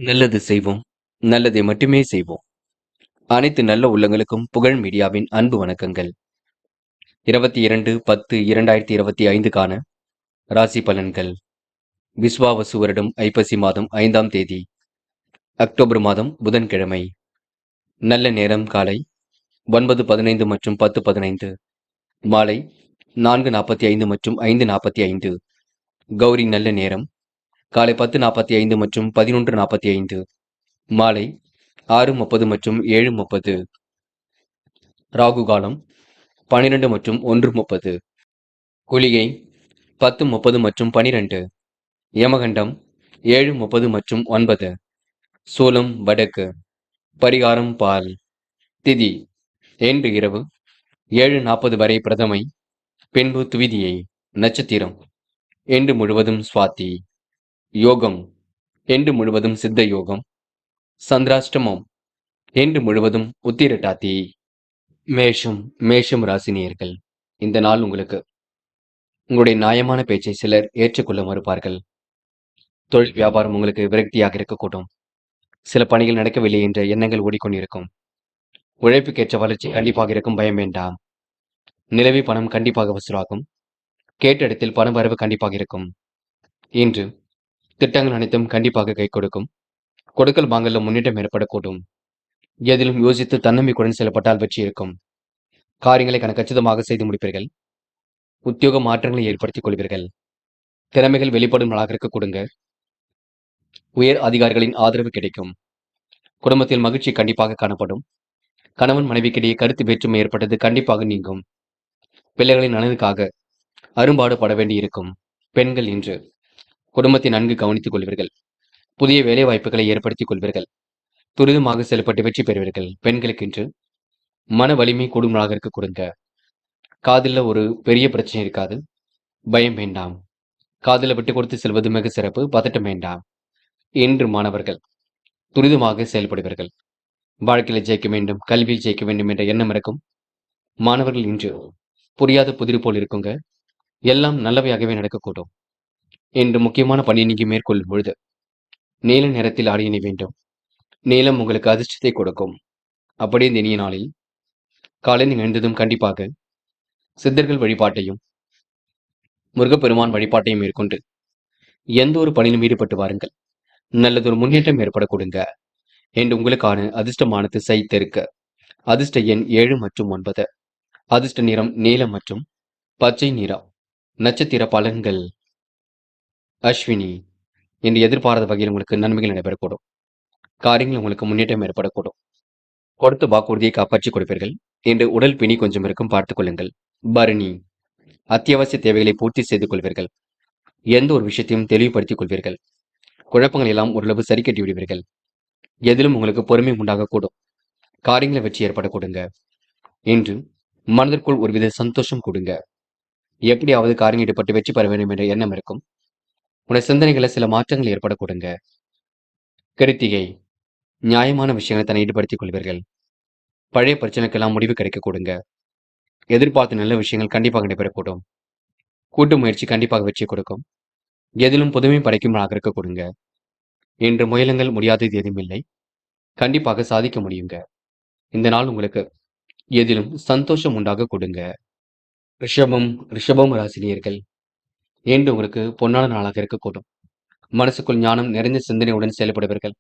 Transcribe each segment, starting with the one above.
நல்லது செய்வோம். நல்லதை மட்டுமே செய்வோம். அனைத்து நல்ல உள்ளங்களுக்கும் புகழ் மீடியாவின் அன்பு வணக்கங்கள். 22/10/2025க்கான ராசி பலன்கள். விஸ்வாவசு வருடம் ஐப்பசி மாதம் 5ஆம் தேதி, அக்டோபர் மாதம் புதன்கிழமை. நல்ல நேரம் காலை 9:15 மற்றும் 10:15, மாலை 4:45 மற்றும் 5:45. கௌரி நல்ல நேரம் காலை 10:45 மற்றும் 11:45, மாலை 6:30 மற்றும் 7:30. ராகு காலம் 12 மற்றும் 1:30. குளிகை 10:30 மற்றும் 12. யமகண்டம் 7:30 மற்றும் 9. சூலம் வடக்கு. பரிகாரம் பால். திதி இன்று இரவு 7:40 வரை பிரதமை, பின்பு துவிதியை. நட்சத்திரம் இன்று முழுவதும் சுவாதி. யோகம் இன்று முழுவதும் சித்த யோகம். சந்திராஷ்டமம் இன்று முழுவதும் உத்திரட்டாதி. மேஷம் ராசினியர்கள். இந்த நாள் உங்களுடைய நியாயமான பேச்சை சிலர் ஏற்றுக்கொள்ள மறுப்பார்கள். தொழில் வியாபாரம் உங்களுக்கு விரக்தியாக இருக்கக்கூடும். சில பணிகள் நடக்கவில்லை என்ற எண்ணங்கள் ஓடிக்கொண்டிருக்கும். உழைப்புக்கேற்ற வளர்ச்சி கண்டிப்பாக இருக்கும், பயம் வேண்டாம். நிலவி பணம் கண்டிப்பாக வசூலாகும். கேட்ட இடத்தில் பண வரவு கண்டிப்பாக இருக்கும். இன்று திட்டங்கள் அனைத்தும் கண்டிப்பாக கை கொடுக்கும். கொடுக்கல் வாங்கல முன்னேற்றம் ஏற்படக்கூடும். எதிலும் யோசித்து தன்னம்பிக்கையுடன் செயல்பட்டால் வெற்றி இருக்கும். காரியங்களை கச்சிதமாக செய்து முடிப்பீர்கள். உத்தியோக மாற்றங்களை ஏற்படுத்திக் கொள்வீர்கள். திறமைகள் வெளிப்படும் நாளாக இருக்க கொடுங்க. உயர் அதிகாரிகளின் ஆதரவு கிடைக்கும். குடும்பத்தில் மகிழ்ச்சி கண்டிப்பாக காணப்படும். கணவன் மனைவிக்கிடையே கருத்து வேற்றுமை ஏற்பட்டது கண்டிப்பாக நீங்கும். பிள்ளைகளின் நலனுக்காக அரும்பாடுபட வேண்டியிருக்கும். பெண்கள் இன்று குடும்பத்தை நன்கு கவனித்துக் கொள்வீர்கள். புதிய வேலை வாய்ப்புகளை ஏற்படுத்திக் கொள்வீர்கள். துரிதமாக செயல்பட்டு வெற்றி பெறுவீர்கள். பெண்களுக்கு இன்று மன வலிமை கூடும் நாளாக இருக்க கொடுங்க. காதலில் ஒரு பெரிய பிரச்சனை இருக்காது, பயம் வேண்டாம். காதலை விட்டு கொடுத்து செல்வது மிக சிறப்பு, பதட்டம் வேண்டாம். இன்று மாணவர்கள் துரிதமாக செயல்படுவீர்கள். வாழ்க்கையில் ஜெயிக்க வேண்டும், கல்வியில் ஜெயிக்க வேண்டும் என்ற எண்ணம் இருக்கும். மாணவர்கள் இன்று புரியாத புதிர் போல் இருக்குங்க. எல்லாம் நல்லவையாகவே நடக்கக்கூடும். இன்று முக்கியமான பணியை நீங்க மேற்கொள்ளும் பொழுது நீல நிறத்தில் ஆடியணை வேண்டும். நீலம் உங்களுக்கு அதிர்ஷ்டத்தை கொடுக்கும். அப்படியே இந்த இனிய நாளில் காலை நீங்கள் எழுந்ததும் கண்டிப்பாக சித்தர்கள் வழிபாட்டையும் முருகப்பெருமான் வழிபாட்டையும் மேற்கொண்டு எந்த ஒரு பணியிலும் ஈடுபட்டு வாருங்கள். நல்லதொரு முன்னேற்றம் ஏற்பட கொடுங்க. என்று உங்களுக்கான அதிர்ஷ்டமான திசை தெற்கு. அதிர்ஷ்ட எண் 7 மற்றும் 9. அதிர்ஷ்ட நிறம் நீலம் மற்றும் பச்சை நிறம். நட்சத்திர பலன்கள். அஸ்வினி. என்று எதிர்பாராத வகையில் உங்களுக்கு நன்மைகள் நடைபெறக்கூடும். காரியங்கள் உங்களுக்கு முன்னேற்றம் ஏற்படக்கூடும். கொடுத்த வாக்குறுதியை காப்பாற்றிக் கொடுப்பீர்கள். இன்று உடல் பிணி கொஞ்சம் இருக்கும், பார்த்துக் கொள்ளுங்கள். பரணி. அத்தியாவசிய தேவைகளை பூர்த்தி செய்து கொள்வீர்கள். எந்த ஒரு விஷயத்தையும் தெளிவுபடுத்திக் கொள்வீர்கள். குழப்பங்கள் எல்லாம் ஓரளவு சரி கட்டி விடுவீர்கள். எதிலும் உங்களுக்கு பொறுமை உண்டாகக்கூடும். காரியங்களை வெற்றி ஏற்பட கொடுங்க. இன்று மனதிற்குள் ஒருவித சந்தோஷம் கொடுங்க. எப்படியாவது காரியம் ஈடுபட்டு வெற்றி பெற வேண்டும் என்ற எண்ணம் இருக்கும். உடைய சிந்தனைகளை சில மாற்றங்கள் ஏற்பட கொடுங்க. கிருத்திகை. நியாயமான விஷயங்களை தன்னை ஈடுபடுத்திக் கொள்வீர்கள். பழைய பிரச்சனைக்கெல்லாம் முடிவு கிடைக்க கொடுங்க. எதிர்பார்த்த நல்ல விஷயங்கள் கண்டிப்பாக நடைபெறக்கூடும். கூட்டு முயற்சி கண்டிப்பாக வெற்றி கொடுக்கும். எதிலும் புதுமை படைக்கும் நாளாக இருக்க கொடுங்க. இன்று முயலுங்கள், முடியாதது எதுவும் இல்லை. கண்டிப்பாக சாதிக்க முடியுங்க. இந்த நாள் உங்களுக்கு எதிலும் சந்தோஷம் உண்டாக கொடுங்க. ரிஷபம் ராசினியர்கள். இன்று உங்களுக்கு பொன்னான நாளாக இருக்கக்கூடும். மனசுக்குள் ஞானம் நிறைந்த சிந்தனையுடன் செயல்படுவீர்கள்.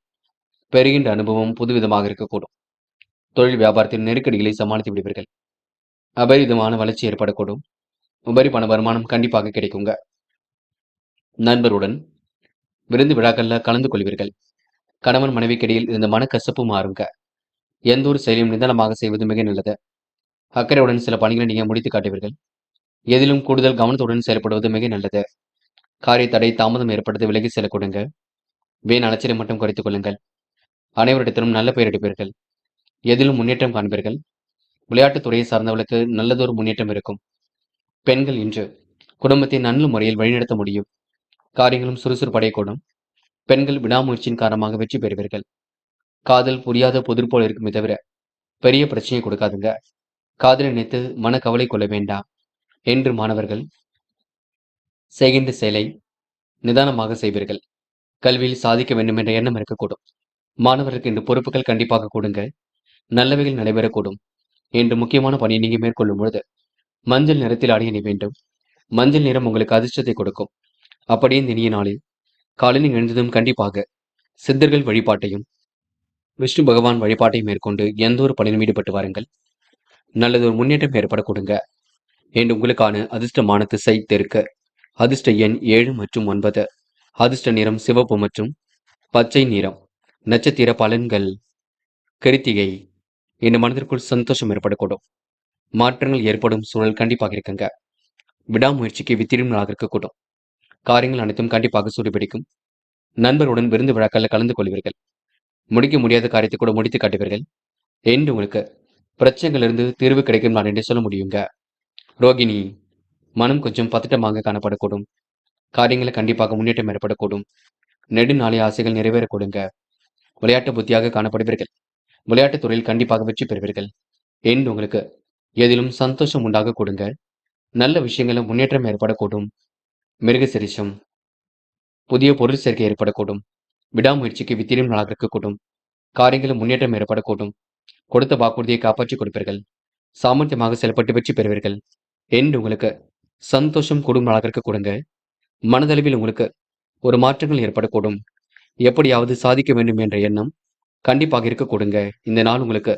பெறுகின்ற அனுபவம் புதுவிதமாக இருக்கக்கூடும். தொழில் வியாபாரத்தில் நெருக்கடிகளை சமாளித்து விடுவீர்கள். அபரிதமான வளர்ச்சி ஏற்படக்கூடும். உபரி பண வருமானம் கண்டிப்பாக கிடைக்குங்க. நண்பருடன் விருந்து விழாக்கள்ல கலந்து கொள்வீர்கள். கணவன் மனைவிக்கிடையில் இருந்த மனக்கசப்பு மாறுங்க. எந்த ஒரு செயலையும் நிதானமாக செய்வது மிக நல்லது. அக்கறையுடன் சில பணிகளை நீங்க முடித்து காட்டுவீர்கள். எதிலும் கூடுதல் கவனத்துடன் செயல்படுவது மிக நல்லது. காரிய தடை தாமதம் ஏற்படுத்த விலகி செல்ல கொடுங்க. வீண் அலைச்சலை மட்டும் குறைத்துக் கொள்ளுங்கள். அனைவரிடத்திலும் நல்ல பெயர் எடுப்பீர்கள். எதிலும் முன்னேற்றம் காண்பீர்கள். விளையாட்டுத் துறையை சார்ந்தவர்களுக்கு நல்லதொரு முன்னேற்றம் இருக்கும். பெண்கள் இன்று குடும்பத்தை நல்ல முறையில் வழிநடத்த முடியும். காரியங்களும் சுறுசுறுப்படையக்கூடும். பெண்கள் விடாமுயற்சியின் காரணமாக வெற்றி பெறுவீர்கள். காதல் புரியாத புதிர் போல் இருக்குமே தவிர பெரிய பிரச்சனையை கொடுக்காதுங்க. காதலை நினைத்து மனக்கவலை கொள்ள வேண்டாம். என்று மாணவர்கள் செய்கின்ற செயலை நிதானமாக செய்வீர்கள். கல்வியில் சாதிக்க வேண்டும் என்ற எண்ணம் இருக்கக்கூடும். மாணவருக்கு இன்று பொறுப்புகள் கண்டிப்பாக கொடுங்க. நல்லவைகள் நடைபெறக்கூடும். இன்று முக்கியமான பணியை நீங்க மேற்கொள்ளும் பொழுது மஞ்சள் நிறத்தில் ஆடை அணி வேண்டும். மஞ்சள் நிறம் உங்களுக்கு அதிர்ஷ்டத்தை கொடுக்கும். அப்படியே இந்த இனிய நாளில் காலையில் எழுந்ததும் கண்டிப்பாக சித்தர்கள் வழிபாட்டையும் விஷ்ணு பகவான் வழிபாட்டையும் மேற்கொண்டு எந்த ஒரு பணியிலும் ஈடுபட்டு வாருங்கள். நல்லது ஒரு முன்னேற்றம் ஏற்பட கொடுங்க. என்று உங்களுக்கான அதிர்ஷ்டமான திசை தெற்கு. அதிர்ஷ்ட எண் 7 மற்றும் 9. அதிர்ஷ்ட நிறம் சிவப்பு மற்றும் பச்சை நிறம். நட்சத்திர பலன்கள் கிருத்திகை. இந்த மனதிற்குள் சந்தோஷம் ஏற்படக்கூடும். மாற்றங்கள் ஏற்படும் சூழல் கண்டிப்பாக இருக்குங்க. விடாமுயற்சிக்கு வித்திடும் நாளாக இருக்கக்கூடும். காரியங்கள் அனைத்தும் கண்டிப்பாக சூடுபிடிக்கும். நண்பருடன் விருந்து விழாக்களில் கலந்து கொள்வீர்கள். முடிக்க முடியாத காரியத்தை கூட முடித்து காட்டுவீர்கள். என்று உங்களுக்கு பிரச்சனைகளிலிருந்து தீர்வு கிடைக்கும் நான் என்று சொல்ல முடியுங்க. ரோகிணி, மனம் கொஞ்சம் பதட்டமாக காணப்படக்கூடும். காரியங்களை கண்டிப்பாக முன்னேற்றம் ஏற்படக்கூடும். நெடுநாளைய ஆசைகள் நிறைவேறக்கூடுங்க. விளையாட்டு புத்தியாக காணப்படுவீர்கள். விளையாட்டுத் துறையில் கண்டிப்பாக வெற்றி பெறுவீர்கள். என்று உங்களுக்கு எதிலும் சந்தோஷம் உண்டாக கொடுங்க. நல்ல விஷயங்களும் முன்னேற்றம் ஏற்படக்கூடும். மிருகசிரிஷம், புதிய பொருள் சேர்க்கை ஏற்படக்கூடும். விடாமுயற்சிக்கு வித்திடும் நாளாக இருக்கக்கூடும். காரியங்களும் முன்னேற்றம் ஏற்படக்கூடும். கொடுத்த வாக்குறுதியை காப்பாற்றிக் கொடுப்பீர்கள். சாமர்த்தியமாக செயல்பட்டு வெற்றி பெறுவீர்கள். என்று உங்களுக்கு சந்தோஷம் கூடும் நாளாக இருக்க கொடுங்க. மனதளவில் உங்களுக்கு ஒரு மாற்றங்கள் ஏற்படக்கூடும். எப்படியாவது சாதிக்க வேண்டும் என்ற எண்ணம் கண்டிப்பாக இருக்க கொடுங்க. இந்த நாள் உங்களுக்கு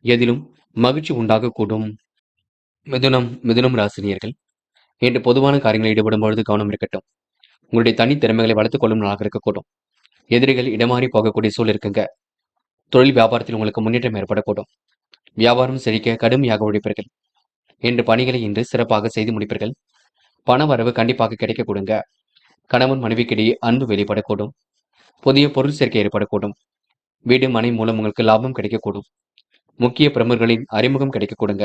எதிலும் மகிழ்ச்சி உண்டாகக்கூடும். மிதுனம் ராசினியர்கள், இன்று பொதுவான காரியங்களில் ஈடுபடும் பொழுது கவனம் இருக்கட்டும். உங்களுடைய தனித்திறமைகளை வளர்த்துக் கொள்ளும் நாளாக இருக்கக்கூடும். எதிரிகள் இடமாறி போகக்கூடிய சூழல் இருக்குங்க. தொழில் வியாபாரத்தில் உங்களுக்கு முன்னேற்றம் ஏற்படக்கூடும். வியாபாரம் செழிக்க கடுமையாக உழைப்பீர்கள். இன்று பணிகளை இன்று சிறப்பாக செய்து முடிப்பீர்கள். பண வரவு கண்டிப்பாக கிடைக்க கொடுங்க. கணவன் மனைவிக்கிடையே அன்பு வெளிப்படக்கூடும். புதிய பொருள் சேர்க்கை ஏற்படக்கூடும். வீடு மனை மூலம் உங்களுக்கு லாபம் கிடைக்கக்கூடும். முக்கிய பிரமுகர்களின் அறிமுகம் கிடைக்க கொடுங்க.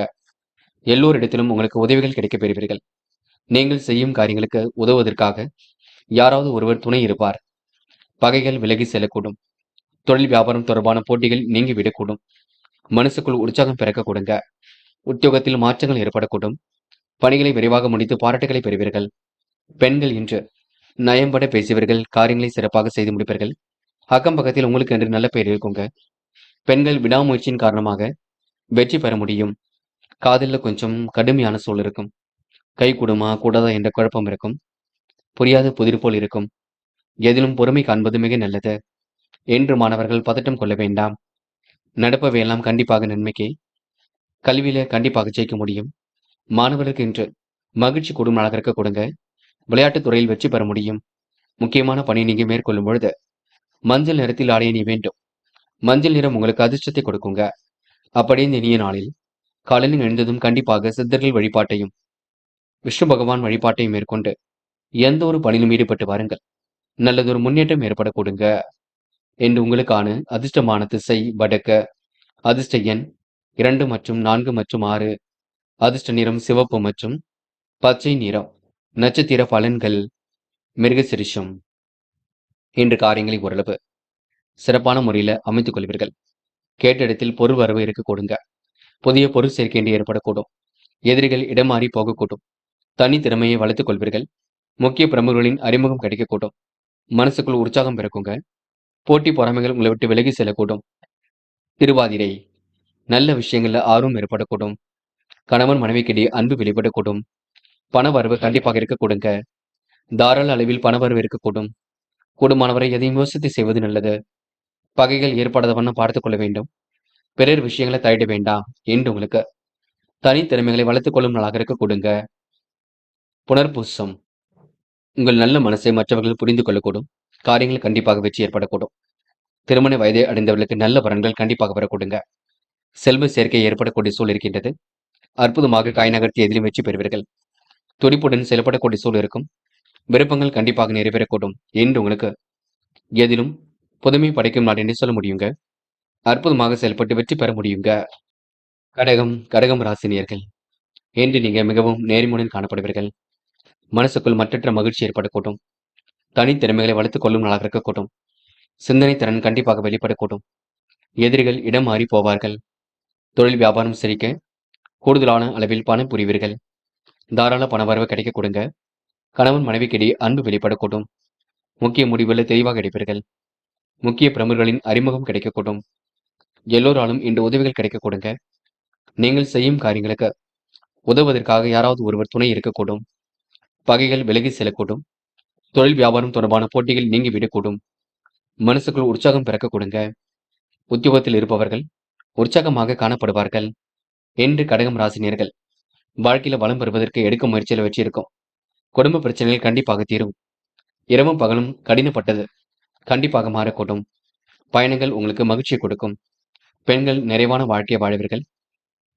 எல்லோரிடத்திலும் உங்களுக்கு உதவிகள் கிடைக்கப் பெறுவீர்கள். நீங்கள் செய்யும் காரியங்களுக்கு உதவுவதற்காக யாராவது ஒருவர் துணை இருப்பார். பகைகள் விலகி செல்லக்கூடும். தொழில் வியாபாரம் தொடர்பான போட்டிகள் நீங்கிவிடக்கூடும். மனசுக்குள் உற்சாகம் பிறக்க கொடுங்க. உத்தியோகத்தில் மாற்றங்கள் ஏற்படக்கூடும். பணிகளை விரைவாக முடித்து பாராட்டுகளை பெறுவீர்கள். பெண்கள் இன்று நயம்பட பேசுவீர்கள். காரியங்களை சிறப்பாக செய்து முடிப்பீர்கள். அக்கம் பக்கத்தில் உங்களுக்கு என்று நல்ல பெயர் இருக்குங்க. பெண்கள் விடாமுயற்சியின் காரணமாக வெற்றி பெற முடியும். காதலில் கொஞ்சம் கடுமையான சூழல் இருக்கும். கை கூடுமா கூடாதா என்ற குழப்பம் இருக்கும். புரியாத புதிர் போல் இருக்கும். எதிலும் பொறுமை காண்பது மிக நல்லது. என்று மாணவர்கள் பதட்டம் கொள்ள வேண்டாம். நடப்பவையெல்லாம் கண்டிப்பாக நன்மைக்கே. கல்வியில கண்டிப்பாக ஜெயிக்க முடியும். மாணவர்களுக்கு இன்று மகிழ்ச்சி கூடும் நாளாக இருக்க கொடுங்க. விளையாட்டுத் துறையில் வெற்றி பெற முடியும். முக்கியமான பணி நீங்க மேற்கொள்ளும் பொழுது மஞ்சள் நிறத்தில் ஆடை அணிய வேண்டும். மஞ்சள் நிறம் உங்களுக்கு அதிர்ஷ்டத்தை கொடுக்குங்க. அப்படியே இந்த இனிய நாளில் காலையில் எழுந்ததும் கண்டிப்பாக சித்தர்கள் வழிபாட்டையும் விஷ்ணு பகவான் வழிபாட்டையும் மேற்கொண்டு எந்த ஒரு பணியிலும் ஈடுபட்டு வாருங்கள். நல்லதொரு முன்னேற்றம் ஏற்பட கொடுங்க. என்று உங்களுக்கான அதிர்ஷ்டமான திசை வடக்க. அதிர்ஷ்ட எண் 2 மற்றும் 4 மற்றும் 6. அதிர்ஷ்ட நிறம் சிவப்பு மற்றும் பச்சை நிறம். நட்சத்திர பலன்கள் மிருகசிரிஷம். இன்று காரியங்களை ஓரளவு சிறப்பான முறையில் அமைத்துக் கொள்வீர்கள். கேட்ட இடத்தில் பொருள் வரவு இருக்க கொடுங்க. புதிய பொருள் சேர்க்கை என்று ஏற்படக்கூடும். எதிரிகள் இடமாறி போகக்கூடும். தனி திறமையை வளர்த்துக் கொள்வீர்கள். முக்கிய பிரமுகர்களின் அறிமுகம் கிடைக்கக்கூடும். மனசுக்குள் உற்சாகம் பிறக்குங்க. போட்டி பொறாமைகள் உங்களை விட்டு விலகி செல்லக்கூடும். திருவாதிரை, நல்ல விஷயங்கள்ல ஆர்வம் ஏற்படக்கூடும். கணவன் மனைவிக்கிடையே அன்பு வெளிப்படக்கூடும். பண வரவு கண்டிப்பாக இருக்க கொடுங்க. தாராள அளவில் பண வரவு இருக்கக்கூடும். கூடுமானவரை எதையும் யோசித்து செய்வது நல்லது. பகைகள் ஏற்படாத வண்ணம் பார்த்துக் கொள்ள வேண்டும். பிறர் விஷயங்களை தலையிட வேண்டாம். என்று உங்களுக்கு தனித்திறமைகளை வளர்த்துக் கொள்ளும் நாளாக இருக்க கொடுங்க. புனர்பூசம், உங்கள் நல்ல மனசை மற்றவர்கள் புரிந்து கொள்ளக்கூடும். காரியங்கள் கண்டிப்பாக வெற்றி ஏற்படக்கூடும். திருமண வயதை அடைந்தவர்களுக்கு நல்ல வரன்கள் கண்டிப்பாக வரக்கூடுங்க. செல்வ சேர்க்கை ஏற்படக்கூடிய சூழல் இருக்கின்றது. அற்புதமாக காய் நகர்த்தி எதிலும் வெற்றி பெறுவீர்கள். துடிப்புடன் செயல்படக்கூடிய சூழல் இருக்கும். விருப்பங்கள் கண்டிப்பாக நிறைவேறக்கூடும். என்று உங்களுக்கு எதிலும் புதுமை படைக்கும் நாள் என்று சொல்ல முடியுங்க. அற்புதமாக செயல்பட்டு வெற்றி பெற முடியுங்க. கடகம் ராசினியர்கள், என்று நீங்க மிகவும் நேர்மையுடன் காணப்படுவீர்கள். மனசுக்குள் மற்றற்ற மகிழ்ச்சி ஏற்படக்கூடும். தனித்திறமைகளை வளர்த்துக் கொள்ளும் நாளாக இருக்கக்கூடும். சிந்தனை திறன் கண்டிப்பாக வெளிப்படக்கூடும். எதிரிகள் இடம் மாறி போவார்கள். தொழில் வியாபாரம் செழிக்க கூடுதலான அளவில் பணம் புரிவீர்கள். தாராள பண வரவு கிடைக்க கொடுங்க. கணவன் மனைவிக்கிடையே அன்பு வெளிப்படக்கூடும். முக்கிய முடிவுகளை தெளிவாக எடுப்பீர்கள். முக்கிய பிரமுகர்களின் அறிமுகம் கிடைக்கக்கூடும். எல்லோராலும் இன்று உதவிகள் கிடைக்கக்கூடுங்க. நீங்கள் செய்யும் காரியங்களுக்கு உதவுவதற்காக யாராவது ஒருவர் துணை இருக்கக்கூடும். பகைகள் விலகி செல்லக்கூடும். தொழில் வியாபாரம் தொடர்பான போட்டிகள் நீங்கிவிடக்கூடும். மனசுக்குள் உற்சாகம் பிறக்கக்கூடுங்க. உத்தியோகத்தில் இருப்பவர்கள் உற்சாகமாக காணப்படுவார்கள். என்று கடகம் ராசினியர்கள் வாழ்க்கையில வளம் பெறுவதற்கு எடுக்கும் முயற்சியில் வெற்றி இருக்கும். குடும்ப பிரச்சனைகள் கண்டிப்பாக தீரும். இரவும் பகலும் கடினப்பட்டது கண்டிப்பாக மாறக்கூடும். பயணங்கள் உங்களுக்கு மகிழ்ச்சியை கொடுக்கும். பெண்கள் நிறைவான வாழ்க்கையை வாழ்வீர்கள்.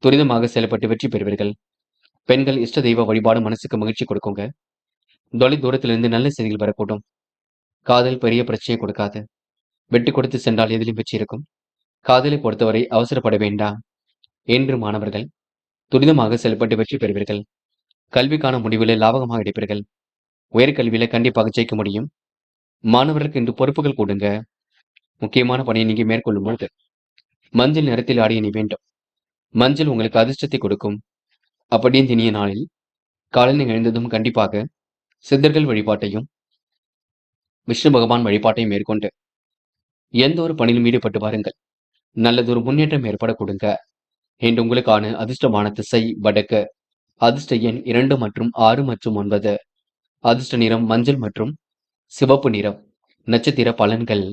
துரிதமாக செயல்பட்டு வெற்றி பெறுவீர்கள். பெண்கள் இஷ்ட தெய்வ வழிபாடு மனசுக்கு மகிழ்ச்சி கொடுக்குங்க. தொலை தூரத்திலிருந்து நல்ல செய்திகள் வரக்கூடும். காதல் பெரிய பிரச்சனையை கொடுக்காது. விட்டு கொடுத்து சென்றால் எதிலும் வெற்றி இருக்கும். காதலை பொறுத்தவரை அவசரப்பட வேண்டாம். என்று மாணவர்கள் துரிதமாக செயல்பட்டு வெற்றி பெறுவீர்கள். கல்விக்கான முடிவுகளை லாபகமாக எடுப்பீர்கள். உயர்கல்வியில கண்டிப்பாக ஜெயிக்க முடியும். மாணவர்களுக்கு இன்று பொறுப்புகள் கொடுங்க. முக்கியமான பணியை நீங்க மேற்கொள்ளும் பொழுது மஞ்சள் நிறத்தில் ஆடிய நீ வேண்டும். மஞ்சள் உங்களுக்கு அதிர்ஷ்டத்தை கொடுக்கும். அப்படியே தினிய நாளில் காலையில் எழுந்ததும் கண்டிப்பாக சித்தர்கள் வழிபாட்டையும் விஷ்ணு பகவான் வழிபாட்டையும் மேற்கொண்டு எந்த ஒரு பணியிலும் ஈடுபட்டு வாருங்கள். நல்லதொரு முன்னேற்றம் ஏற்பட கொடுங்க. இன்று உங்களுக்கான அதிர்ஷ்டமான திசை வடக்கு. அதிர்ஷ்ட எண் 2 மற்றும் 6 மற்றும் 9. அதிர்ஷ்ட நிறம் மஞ்சள் மற்றும் சிவப்பு நிறம். நட்சத்திர பலன்கள்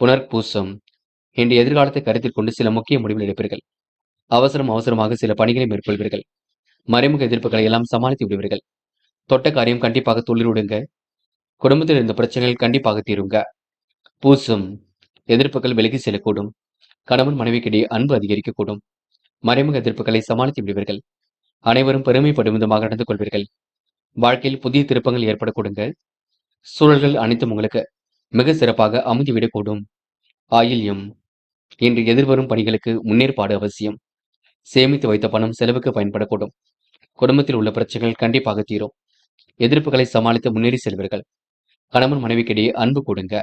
புனர்பூசம். இன்று எதிர்காலத்தை கருத்தில் கொண்டு சில முக்கிய முடிவுகள் எடுப்பீர்கள். அவசரமாக சில பணிகளை மேற்கொள்வீர்கள். மறைமுக எதிர்ப்புகளை எல்லாம் சமாளித்து விடுவீர்கள். தொட்ட காரியம் கண்டிப்பாக துளிர்விடுங்க. குடும்பத்தில் இருந்த பிரச்சனைகள் கண்டிப்பாக தீருங்க. பூசம். எதிர்ப்புகள் விலகி செல்லக்கூடும். கணவன் மனைவிக்கிடையே அன்பு அதிகரிக்கக்கூடும். மறைமுக எதிர்ப்புகளை சமாளித்து விடுவீர்கள். அனைவரும் பெருமைப்படும் விதமாக நடந்து கொள்வீர்கள். வாழ்க்கையில் புதிய திருப்பங்கள் ஏற்படக்கூடுங்க. சூழல்கள் அனைத்தும் உங்களுக்கு மிக சிறப்பாக அமைந்துவிடக்கூடும். ஆயில்யம். இன்று எதிர்வரும் பணிகளுக்கு முன்னேற்பாடு அவசியம். சேமித்து வைத்த பணம் செலவுக்கு பயன்படக்கூடும். குடும்பத்தில் உள்ள பிரச்சனைகள் கண்டிப்பாக தீரும். எதிர்ப்புகளை சமாளித்து முன்னேறி செல்வீர்கள். கணவன் மனைவிக்கிடையே அன்பு கூடுங்க.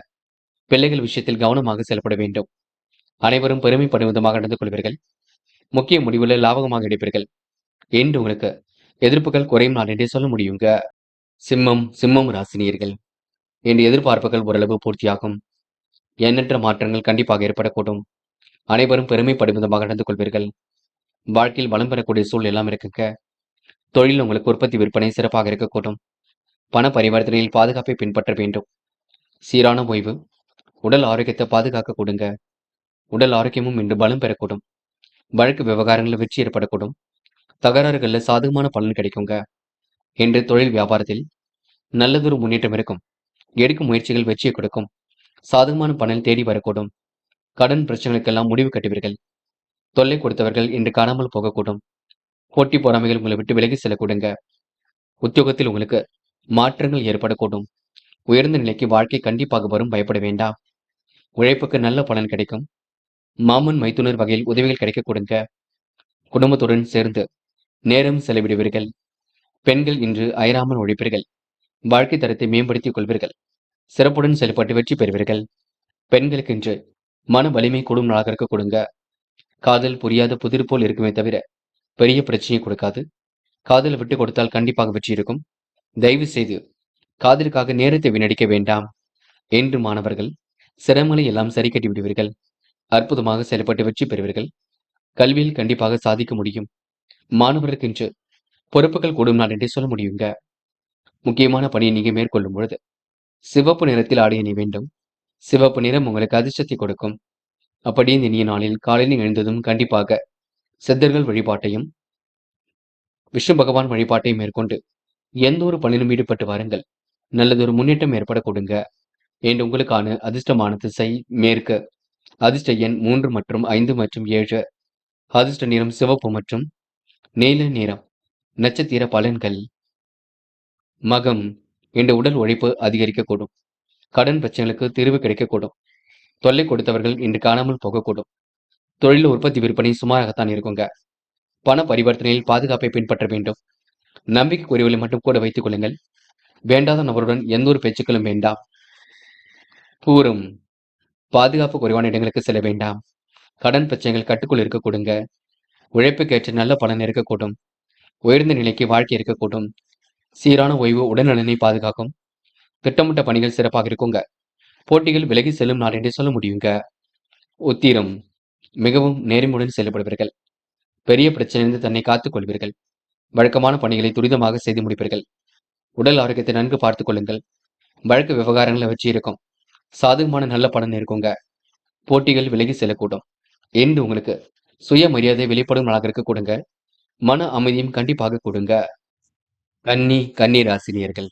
பிள்ளைகள் விஷயத்தில் கவனமாக செயல்பட வேண்டும். அனைவரும் பெருமைப்படும் விதமாக நடந்து கொள்வீர்கள். முக்கிய முடிவுகளை லாபகமாக எடுப்பீர்கள். என்று உங்களுக்கு எதிர்ப்புகள் குறையும் நாள் என்றே சொல்ல முடியுங்க. சிம்மம் ராசினியர்கள் என்று எதிர்பார்ப்புகள் ஓரளவு பூர்த்தியாகும். எண்ணற்ற மாற்றங்கள் கண்டிப்பாக ஏற்படக்கூடும். அனைவரும் பெருமைப்படும் விதமாக நடந்து கொள்வீர்கள். வாழ்க்கையில் வளம் பெறக்கூடிய சூழல் எல்லாம் இருக்குங்க. தொழில் உங்களுக்கு உற்பத்தி விற்பனை சிறப்பாக இருக்கக்கூடும். பண பரிவர்த்தனையில் பாதுகாப்பை பின்பற்ற வேண்டும். சீரான ஓய்வு உடல் ஆரோக்கியத்தை பாதுகாக்க கொடுங்க. உடல் ஆரோக்கியமும் இன்று பலம் பெறக்கூடும். வழக்கு விவகாரங்களில் வெற்றி ஏற்படக்கூடும். தகராறுகளில் சாதகமான பலன் கிடைக்குங்க. என்று தொழில் வியாபாரத்தில் நல்லதொரு முன்னேற்றம் இருக்கும். எடுக்கும் முயற்சிகள் வெற்றியை கொடுக்கும். சாதகமான பலன் தேடி வரக்கூடும். கடன் பிரச்சனைகளுக்கெல்லாம் முடிவு கட்டுவீர்கள். தொல்லை கொடுத்தவர்கள் இன்று காணாமல் போகக்கூடும். போட்டி பொறாமைகள் உங்களை விட்டு விலகி செல்லக்கூடுங்க. உத்தியோகத்தில் உங்களுக்கு மாற்றங்கள் ஏற்படக்கூடும். உயர்ந்த நிலைக்கு வாழ்க்கை கண்டிப்பாக வரும், பயப்பட வேண்டாம். உழைப்புக்கு நல்ல பலன் கிடைக்கும். மாமன் மைத்துனர் வகையில் உதவிகள் கிடைக்க கொடுங்க. குடும்பத்துடன் சேர்ந்து நேரம் செலவிடுவீர்கள். பெண்கள் இன்று அயராமல் உழைப்பீர்கள். வாழ்க்கை தரத்தை மேம்படுத்திக் கொள்வீர்கள். சிறப்புடன் செயல்பட்டு வெற்றி பெறுவீர்கள். பெண்களுக்கு இன்று மன வலிமை கூடும் நாளாக இருக்க கொடுங்க. காதல் புரியாத புதிர் போல் இருக்குமே தவிர பெரிய பிரச்சனையை கொடுக்காது. காதலை விட்டு கொடுத்தால் கண்டிப்பாக வெற்றி இருக்கும். தயவு செய்து காதலுக்காக நேரத்தை வீணடிக்க வேண்டாம். என்று மாணவர்கள் சிரமங்களை எல்லாம் சரி கட்டி விடுவீர்கள். அற்புதமாக செயல்பட்டு வெற்றி பெறுவீர்கள். கல்வியில் கண்டிப்பாக சாதிக்க முடியும். மாணவர்களுக்கு இன்று பொறுப்புகள் கூடும் நாள் என்றே சொல்ல முடியுங்க. முக்கியமான பணியை நீங்க மேற்கொள்ளும் பொழுது சிவப்பு நிறத்தில் ஆடிய நீ வேண்டும். சிவப்பு நிறம் உங்களுக்கு அதிர்ஷ்டத்தை கொடுக்கும். அப்படியே இந்த இனிய நாளில் காலையில் எழுந்ததும் கண்டிப்பாக சித்தர்கள் வழிபாட்டையும் விஷ்ணு பகவான் வழிபாட்டையும் மேற்கொண்டு எந்த ஒரு பணியிலும் ஈடுபட்டு வாருங்கள். நல்லதொரு முன்னேற்றம் ஏற்பட கொடுங்க. என்று உங்களுக்கான அதிர்ஷ்டமான திசை மேற்கு. அதிர்ஷ்ட எண் 3 மற்றும் 5 மற்றும் 7. அதிர்ஷ்ட நிறம் சிவப்பு மற்றும் நீல நிறம். நட்சத்திர பலன்கள் மகம். என்ற உடல் உழைப்பு அதிகரிக்கக்கூடும். கடன் பிரச்சனைகளுக்கு தீர்வு கிடைக்கக்கூடும். தொல்லை கொடுத்தவர்கள் இன்று காணாமல் போகக்கூடும். தொழில் உற்பத்தி விற்பனை சுமாராகத்தான் இருக்குங்க. பண பரிவர்த்தனையில் பாதுகாப்பை பின்பற்ற வேண்டும். நம்பிக்கைக்குரியவர்களை மட்டும் கூட வைத்துக் கொள்ளுங்கள். வேண்டாத நபருடன் எந்த ஒரு பேச்சுக்களும் வேண்டாம். பூரம். பாதுகாப்பு குறைவான இடங்களுக்கு செல்ல வேண்டாம். கடன் பிரச்சனைகள் கட்டுக்குள் இருக்க கொடுங்க. உழைப்புக்கேற்ற நல்ல பலன் இருக்கக்கூடும். உயர்ந்த நிலைக்கு வாழ்க்கை இருக்கக்கூடும். சீரான ஓய்வு உடல்நலனை பாதுகாக்கும். திட்டமிட்ட பணிகள் சிறப்பாக இருக்குங்க. போட்டிகள் விலகி செல்லும் நாள் என்றே சொல்ல முடியுங்க. உத்திரம் மிகவும் நேர்மையுடன் செயல்படுவீர்கள். பெரிய பிரச்சனையிலிருந்து தன்னை காத்துக் கொள்வீர்கள். வழக்கமான பணிகளை துரிதமாக செய்து முடிப்பீர்கள். உடல் ஆரோக்கியத்தை நன்கு பார்த்துக் கொள்ளுங்கள். வழக்கு விவகாரங்களை வச்சு இருக்கும். சாதகமான நல்ல பலன் இருக்குங்க. போட்டிகள் விலகி செல்லக்கூடும். என்று உங்களுக்கு சுயமரியாதை வெளிப்படும் நாளாக இருக்க கொடுங்க. மன அமைதியும் கண்டிப்பாக கொடுங்க. கன்னி ராசினியர்கள்,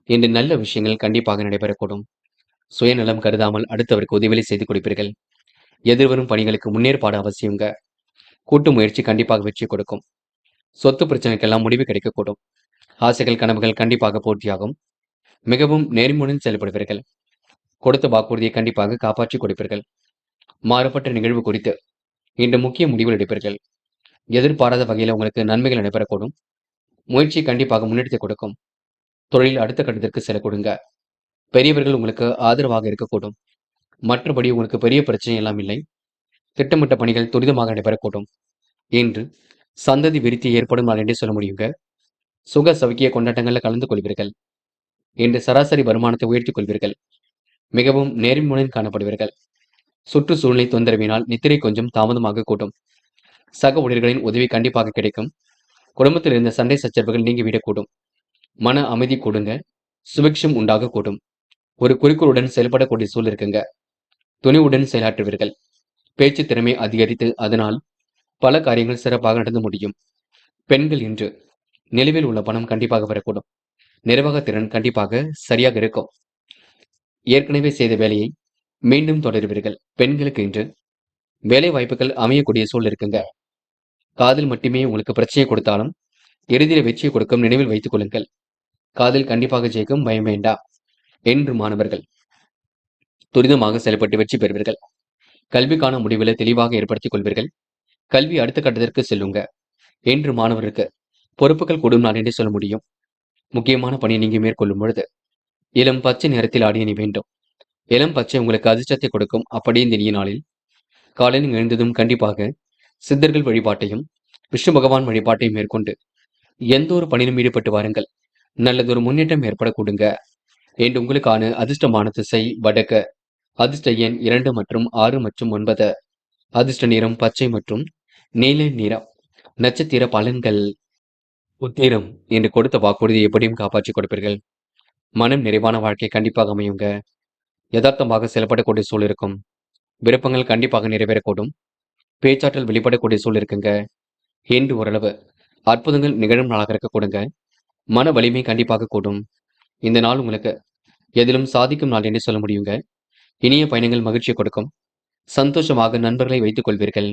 இன்று நல்ல விஷயங்கள் கண்டிப்பாக நடைபெறக்கூடும். சுயநலம் கருதாமல் அடுத்தவருக்கு உதவிகளை செய்து கொடுப்பீர்கள். எதிர்வரும் பணிகளுக்கு முன்னேற்பாடு அவசியங்க. கூட்டு முயற்சி கண்டிப்பாக வெற்றி கொடுக்கும். சொத்து பிரச்சனைக்கெல்லாம் முடிவு கிடைக்கக்கூடும். ஆசைகள் கனவுகள் கண்டிப்பாக பூர்த்தியாகும். மிகவும் நேர்மையுடன் செயல்படுவீர்கள். கொடுத்த வாக்குறுதியை கண்டிப்பாக காப்பாற்றி கொடுப்பீர்கள். மாறுபட்ட நிகழ்வு குறித்து இன்று முக்கிய முடிவுகள் எடுப்பீர்கள். எதிர்பாராத வகையில் உங்களுக்கு நன்மைகள் நடைபெறக்கூடும். முயற்சி கண்டிப்பாக முன்னெடுத்து கொடுக்கும். தொழில் அடுத்த கட்டத்திற்கு செல்ல கொடுங்க. பெரியவர்கள் உங்களுக்கு ஆதரவாக இருக்கக்கூடும். மற்றபடி உங்களுக்கு பெரிய பிரச்சனை எல்லாம் இல்லை. திட்டமிட்ட பணிகள் துரிதமாக நடைபெறக்கூடும். இன்று சந்ததி விருத்தி ஏற்படும் நாள் என்றே சொல்ல முடியுங்க. சுக சவுக்கிய கொண்டாட்டங்களில் கலந்து கொள்வீர்கள். இன்று சராசரி வருமானத்தை உயர்த்திக் கொள்வீர்கள். மிகவும் நேர்மையுடன் காணப்படுவீர்கள். சுற்றுச்சூழ்நிலை தொந்தரவினால் நித்திரை கொஞ்சம் தாமதமாக கூட்டும். சக ஊழியர்களின் உதவி கண்டிப்பாக கிடைக்கும். குடும்பத்தில் இருந்த சண்டை சச்சரவுகள் நீங்கிவிடக்கூடும். மன அமைதி கூடுங்க. சுபிக்ஷம் உண்டாக கூடும். ஒரு குறிக்கோளுடன் செயல்படக்கூடிய சூழல் இருக்குங்க. துணிவுடன் செயலாற்றுவீர்கள். பேச்சு திறமை அதிகரித்து அதனால் பல காரியங்கள் சிறப்பாக நடந்து முடியும். பெண்கள் இன்று நிலுவையில் உள்ள பணம் கண்டிப்பாக வரக்கூடும். நிர்வாக திறன் கண்டிப்பாக சரியாக இருக்கும். ஏற்கனவே செய்த வேலையை மீண்டும் தொடருவீர்கள். பெண்களுக்கு இன்று வேலை வாய்ப்புகள் அமையக்கூடிய சூழல் இருக்குங்க. காதல் மட்டுமே உங்களுக்கு பிரச்சனையை கொடுத்தாலும் இறுதியில் வெற்றியை கொடுக்கும். நினைவில் வைத்துக் கொள்ளுங்கள். காதல் கண்டிப்பாக ஜெயிக்கும், பயம் வேண்டாம். என்று மாணவர்கள் துரிதமாக செயல்பட்டு வெற்றி பெறுவீர்கள். கல்விக்கான முடிவுகளை தெளிவாக ஏற்படுத்திக் கொள்வீர்கள். கல்வி அடுத்த கட்டத்திற்கு செல்லுங்க. என்று மாணவருக்கு பொறுப்புகள் கூடும் நாள் என்றே சொல்ல முடியும். முக்கியமான பணியை நீங்க மேற்கொள்ளும் பொழுது இளம் பச்சை நிறத்தில் ஆடிய நீ வேண்டும். இளம் பச்சை உங்களுக்கு அதிர்ஷ்டத்தை கொடுக்கும். அப்படி இந்த இனிய நாளில் காலையில் எழுந்ததும் கண்டிப்பாக சித்தர்கள் வழிபாட்டையும் விஷ்ணு பகவான் வழிபாட்டையும் மேற்கொண்டு எந்த ஒரு பணியிலும் ஈடுபட்டு வாருங்கள். நல்லதொரு முன்னேற்றம் ஏற்பட கொடுங்க. என்று உங்களுக்கான அதிர்ஷ்டமான திசை வடக்கு. அதிர்ஷ்ட எண் 2 மற்றும் 6 மற்றும் 9. அதிர்ஷ்ட நிறம் பச்சை மற்றும் நீல நிறம். நட்சத்திர பலன்கள். உத்திரம் என்று கொடுத்த வாக்குறுதியை எப்படியும் காப்பாற்றி கொடுப்பீர்கள். மனம் நிறைவான வாழ்க்கை கண்டிப்பாக அமையுங்க. யதார்த்தமாக செயல்படக்கூடிய சூழல் இருக்கும். விருப்பங்கள் கண்டிப்பாக நிறைவேறக்கூடும். பேச்சாற்றல் வெளிப்படக்கூடிய சூழல் இருக்குங்க. என்று ஓரளவு அற்புதங்கள் நிகழும் நாளாக இருக்க கொடுங்க. மன வலிமை கண்டிப்பாக கூடும். இந்த நாள் உங்களுக்கு எதிலும் சாதிக்கும் நாள் என்று சொல்ல முடியுங்க. இனிய பயணங்கள் மகிழ்ச்சியை கொடுக்கும். சந்தோஷமாக நண்பர்களை வைத்துக் கொள்வீர்கள்.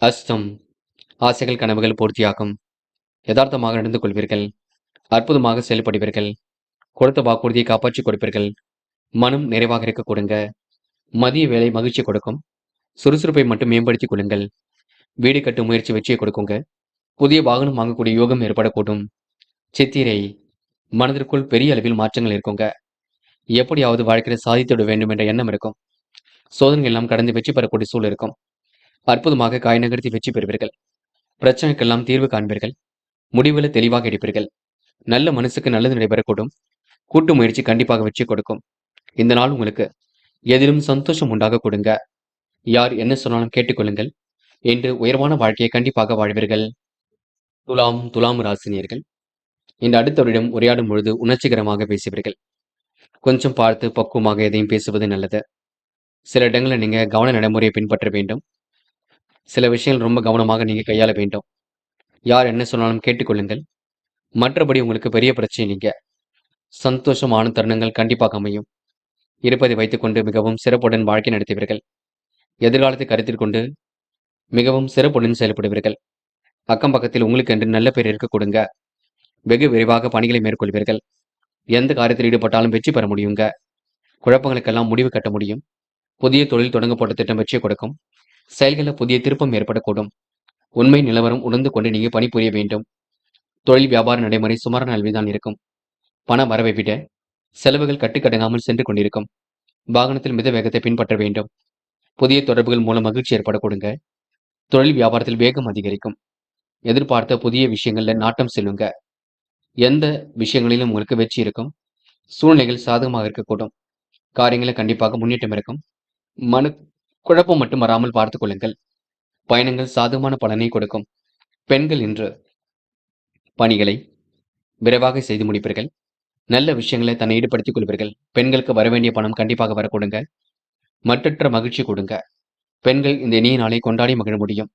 அஸ்தம் ஆசைகள் கனவுகள் பூர்த்தியாகும். யதார்த்தமாக நடந்து கொள்வீர்கள். அற்புதமாக செயல்படுவீர்கள். கொடுத்த வாக்குறுதியை காப்பாற்றி கொடுப்பீர்கள். மனம் நிறைவாக இருக்க கொடுங்க. மதிய வேலை மகிழ்ச்சி கொடுக்கும். சுறுசுறுப்பை மட்டும் மேம்படுத்திக் கொள்ளுங்கள். வீடு கட்டும் முயற்சி வெற்றியை கொடுக்குங்க. புதிய வாகனம் வாங்கக்கூடிய யோகம் ஏற்படக்கூடும். சித்திரை மனதிற்குள் பெரிய அளவில் மாற்றங்கள் இருக்குங்க. எப்படியாவது வாழ்க்கையில் சாதித்துவிட வேண்டும் என்ற எண்ணம் இருக்கும். சோதனைகள் எல்லாம் கடந்து வெற்றி பெறக்கூடிய சூழல் இருக்கும். அற்புதமாக காய் நகர்த்தி வெற்றி பெறுவீர்கள். பிரச்சனைக்கெல்லாம் தீர்வு காண்பீர்கள். முடிவுகளை தெளிவாக எடுப்பீர்கள். நல்ல மனசுக்கு நல்லது நடைபெறக்கூடும். கூட்டு முயற்சி கண்டிப்பாக வெற்றி கொடுக்கும். இந்த நாள் உங்களுக்கு எதிலும் சந்தோஷம் உண்டாக கொடுங்க. யார் என்ன சொன்னாலும் கேட்டுக்கொள்ளுங்கள். என்று உயர்வான வாழ்க்கையை கண்டிப்பாக வாழ்வீர்கள். துலாம் ராசினியர்கள், இந்த அடுத்தவரிடம் உரையாடும் பொழுது உணர்ச்சிகரமாக பேசுவீர்கள். கொஞ்சம் பார்த்து பக்குவமாக எதையும் பேசுவது நல்லது. சில இடங்களில் நீங்க கவன நடைமுறையை பின்பற்ற வேண்டும். சில விஷயங்கள் ரொம்ப கவனமாக நீங்க கையாள வேண்டும். யார் என்ன சொன்னாலும் கேட்டுக்கொள்ளுங்கள். மற்றபடி உங்களுக்கு பெரிய பிரச்சனை நீங்க. சந்தோஷமான தருணங்கள் கண்டிப்பாக அமையும். இருப்பதை வைத்துக்கொண்டு மிகவும் சிறப்புடன் வாழ்க்கை நடத்துவீர்கள். எதிர்காலத்தை கருத்தில் கொண்டு மிகவும் சிறப்புடன் செயல்படுவீர்கள். அக்கம் பக்கத்தில் உங்களுக்கு என்று நல்ல பேர் இருக்க கொடுங்க. வெகு விரைவாக பணிகளை மேற்கொள்வீர்கள். எந்த காரியத்தில் ஈடுபட்டாலும் வெற்றி பெற முடியுங்க. குழப்பங்களுக்கெல்லாம் முடிவு கட்ட முடியும். புதிய தொழில் தொடங்கப்பட்ட திட்டம் வெற்றியை கொடுக்கும். செயல்களில் புதிய திருப்பம் ஏற்படக்கூடும். உண்மை நிலவரம் உணர்ந்து கொண்டு நீங்க பணிபுரிய வேண்டும். தொழில் வியாபார நடைமுறை சுமாரான அளவில்தான் இருக்கும். பண வரவை விட செலவுகள் கட்டுக்கடங்காமல் சென்று கொண்டிருக்கும். வாகனத்தில் மித வேகத்தை பின்பற்ற வேண்டும். புதிய தொடர்புகள் மூலம் மகிழ்ச்சி ஏற்பட கொடுங்க. தொழில் வியாபாரத்தில் வேகம் அதிகரிக்கும். எதிர்பார்த்த புதிய விஷயங்கள்ல நாட்டம் செல்லுங்க. எந்த விஷயங்களிலும் உங்களுக்கு வெற்றி இருக்கும். சூழ்நிலைகள் சாதகமாக இருக்கக்கூடும். காரியங்களில் கண்டிப்பாக முன்னேற்றம் இருக்கும். மன குழப்பம் மட்டும் வராமல் பார்த்துக் கொள்ளுங்கள். பயணங்கள் சாதகமான பலனை கொடுக்கும். பெண்கள் இன்று பணிகளை விரைவாக செய்து முடிப்பீர்கள். நல்ல விஷயங்களை தன்னை ஈடுபடுத்திக் கொள்வீர்கள். பெண்களுக்கு வரவேண்டிய பணம் கண்டிப்பாக வர கொடுங்க. மற்றற்ற மகிழ்ச்சி கொடுங்க. பெண்கள் இந்த இனிய நாளை கொண்டாடி மகிழ முடியும்.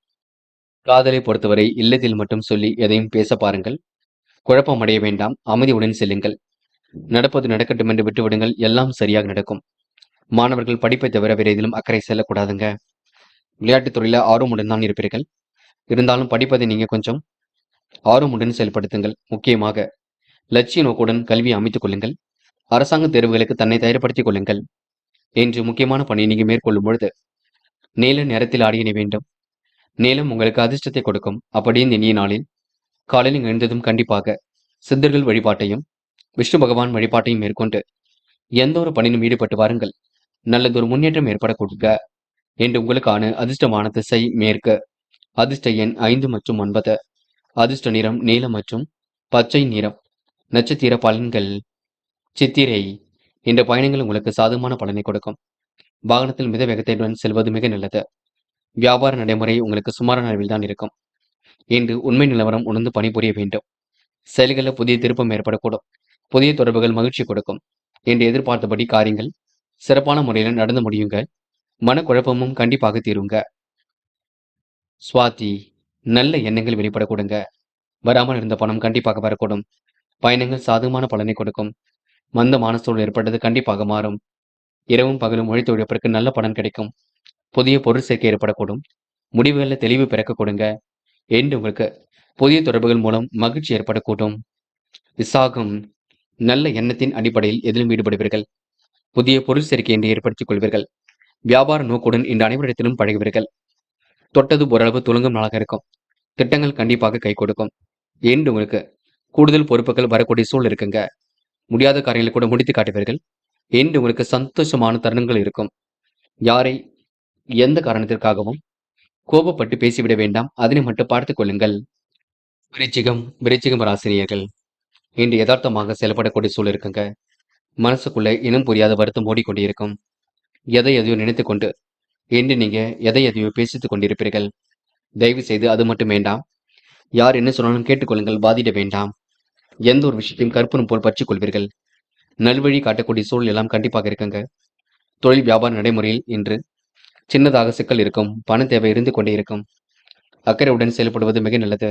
காதலை பொறுத்தவரை இல்லத்தில் மட்டும் சொல்லி எதையும் பேச பாருங்கள். குழப்பம் அடைய வேண்டாம். அமைதியுடன் செல்லுங்கள். நடப்பது நடக்கட்டும் என்று விட்டுவிடுங்கள். எல்லாம் சரியாக நடக்கும். மாணவர்கள் படிப்பை தவிர வேறு எதிலும் அக்கறை செல்லக்கூடாதுங்க. விளையாட்டுத் துறையில ஆர்வமுடன் தான் இருப்பீர்கள். இருந்தாலும் படிப்பதை நீங்க கொஞ்சம் ஆர்வமுடன் செயல்படுத்துங்கள். முக்கியமாக லட்சிய நோக்குடன் கல்வியை அமைத்துக் கொள்ளுங்கள். அரசாங்க தேர்வுகளுக்கு தன்னை தயார்படுத்திக் கொள்ளுங்கள். என்று முக்கியமான பணியை நீங்க மேற்கொள்ளும் பொழுது நீல நிறத்தில் ஆடை அணிய வேண்டும். நீலம் உங்களுக்கு அதிர்ஷ்டத்தை கொடுக்கும். அப்படி இந்த இனிய நாளில் காலையில் எழுந்ததும் கண்டிப்பாக சித்தர்கள் வழிபாட்டையும் விஷ்ணு பகவான் வழிபாட்டையும் மேற்கொண்டு எந்த ஒரு பணியிலும் ஈடுபட்டு வாருங்கள். நல்லதொரு முன்னேற்றம் ஏற்பட கொடுக்க என்று உங்களுக்கான அதிர்ஷ்டமான திசை மேற்கு. அதிர்ஷ்ட எண் 5 மற்றும் 9. அதிர்ஷ்ட நிறம் நீலம் மற்றும் பச்சை நிறம். நட்சத்திர பலன்கள் சித்திரை. இந்த பயணங்கள் உங்களுக்கு சாதகமான பலனை கொடுக்கும். வாகனத்தில் மித வேகத்துடன் செல்வது மிக நல்லது. வியாபார நடைமுறை உங்களுக்கு சுமாரான அளவில் தான் இருக்கும். இன்று உண்மை நிலவரம் உணர்ந்து பணிபுரிய வேண்டும். செயல்களில் புதிய திருப்பம் ஏற்படக்கூடும். புதிய தொடர்புகள் மகிழ்ச்சி கொடுக்கும். என்று எதிர்பார்த்தபடி காரியங்கள் சிறப்பான முறையில் நடந்து முடியுங்க. மனக்குழப்பமும் கண்டிப்பாக தீருங்க. சுவாதி. நல்ல எண்ணங்கள் வெளிப்படக்கூடுங்க. வராமல் இருந்த பணம் கண்டிப்பாக வரக்கூடும். பயணங்கள் சாதகமான பலனை கொடுக்கும். மந்தமான சூழல் ஏற்பட்டது கண்டிப்பாக மாறும். இரவும் பகலும் உழைத்து உழைப்பிற்கு நல்ல பலன் கிடைக்கும். புதிய பொருள் சேர்க்கை ஏற்படக்கூடும். முடிவுகளில் தெளிவு பிறக்க கொடுங்க. என்று உங்களுக்கு புதிய தொடர்புகள் மூலம் மகிழ்ச்சி ஏற்படக்கூடும். விசாகம். நல்ல எண்ணத்தின் அடிப்படையில் எதிலும் ஈடுபடுவீர்கள். புதிய பொருள் சேர்க்கை என்று ஏற்படுத்திக் கொள்வீர்கள். வியாபார நோக்குடன் இந்த அனைவரிடத்திலும் பழகுவீர்கள். தொட்டது ஓரளவு துலங்கும் நாளாக இருக்கும். திட்டங்கள் கண்டிப்பாக கை கொடுக்கும். என்று உங்களுக்கு கூடுதல் பொறுப்புகள் வரக்கூடிய சூழல் இருக்குங்க. முடியாத காரியங்களை கூட முடித்து காட்டுவீர்கள். என்று உங்களுக்கு சந்தோஷமான தருணங்கள் இருக்கும். யாரை எந்த காரணத்திற்காகவும் கோபப்பட்டு பேசிவிட வேண்டாம். அதனை மட்டும் பார்த்துக் கொள்ளுங்கள். விருச்சிகம் ராசினியர்கள் இன்று யதார்த்தமாக செயல்படக்கூடிய சூழல் இருக்குங்க. மனசுக்குள்ள இனம் புரியாத வருத்தம் ஓடிக்கொண்டிருக்கும். எதையோ நினைத்துக் கொண்டு என்று நீங்க எதையோ பேசித்துக் கொண்டிருப்பீர்கள். தயவு செய்து அது மட்டும் வேண்டாம். யார் என்ன சொன்னாலும் கேட்டுக்கொள்ளுங்கள். பாதிட வேண்டாம். எந்த ஒரு விஷயத்தையும் கற்பூரம் போல் பற்றிக் கொள்வீர்கள். நல்வழி காட்டக்கூடிய சூழல் எல்லாம் கண்டிப்பாக இருக்குங்க. தொழில் வியாபார நடைமுறையில் இன்று சின்னதாக சிக்கல் இருக்கும். பண தேவை இருந்து கொண்டே இருக்கும். அக்கறையுடன் செயல்படுவது மிக நல்லது.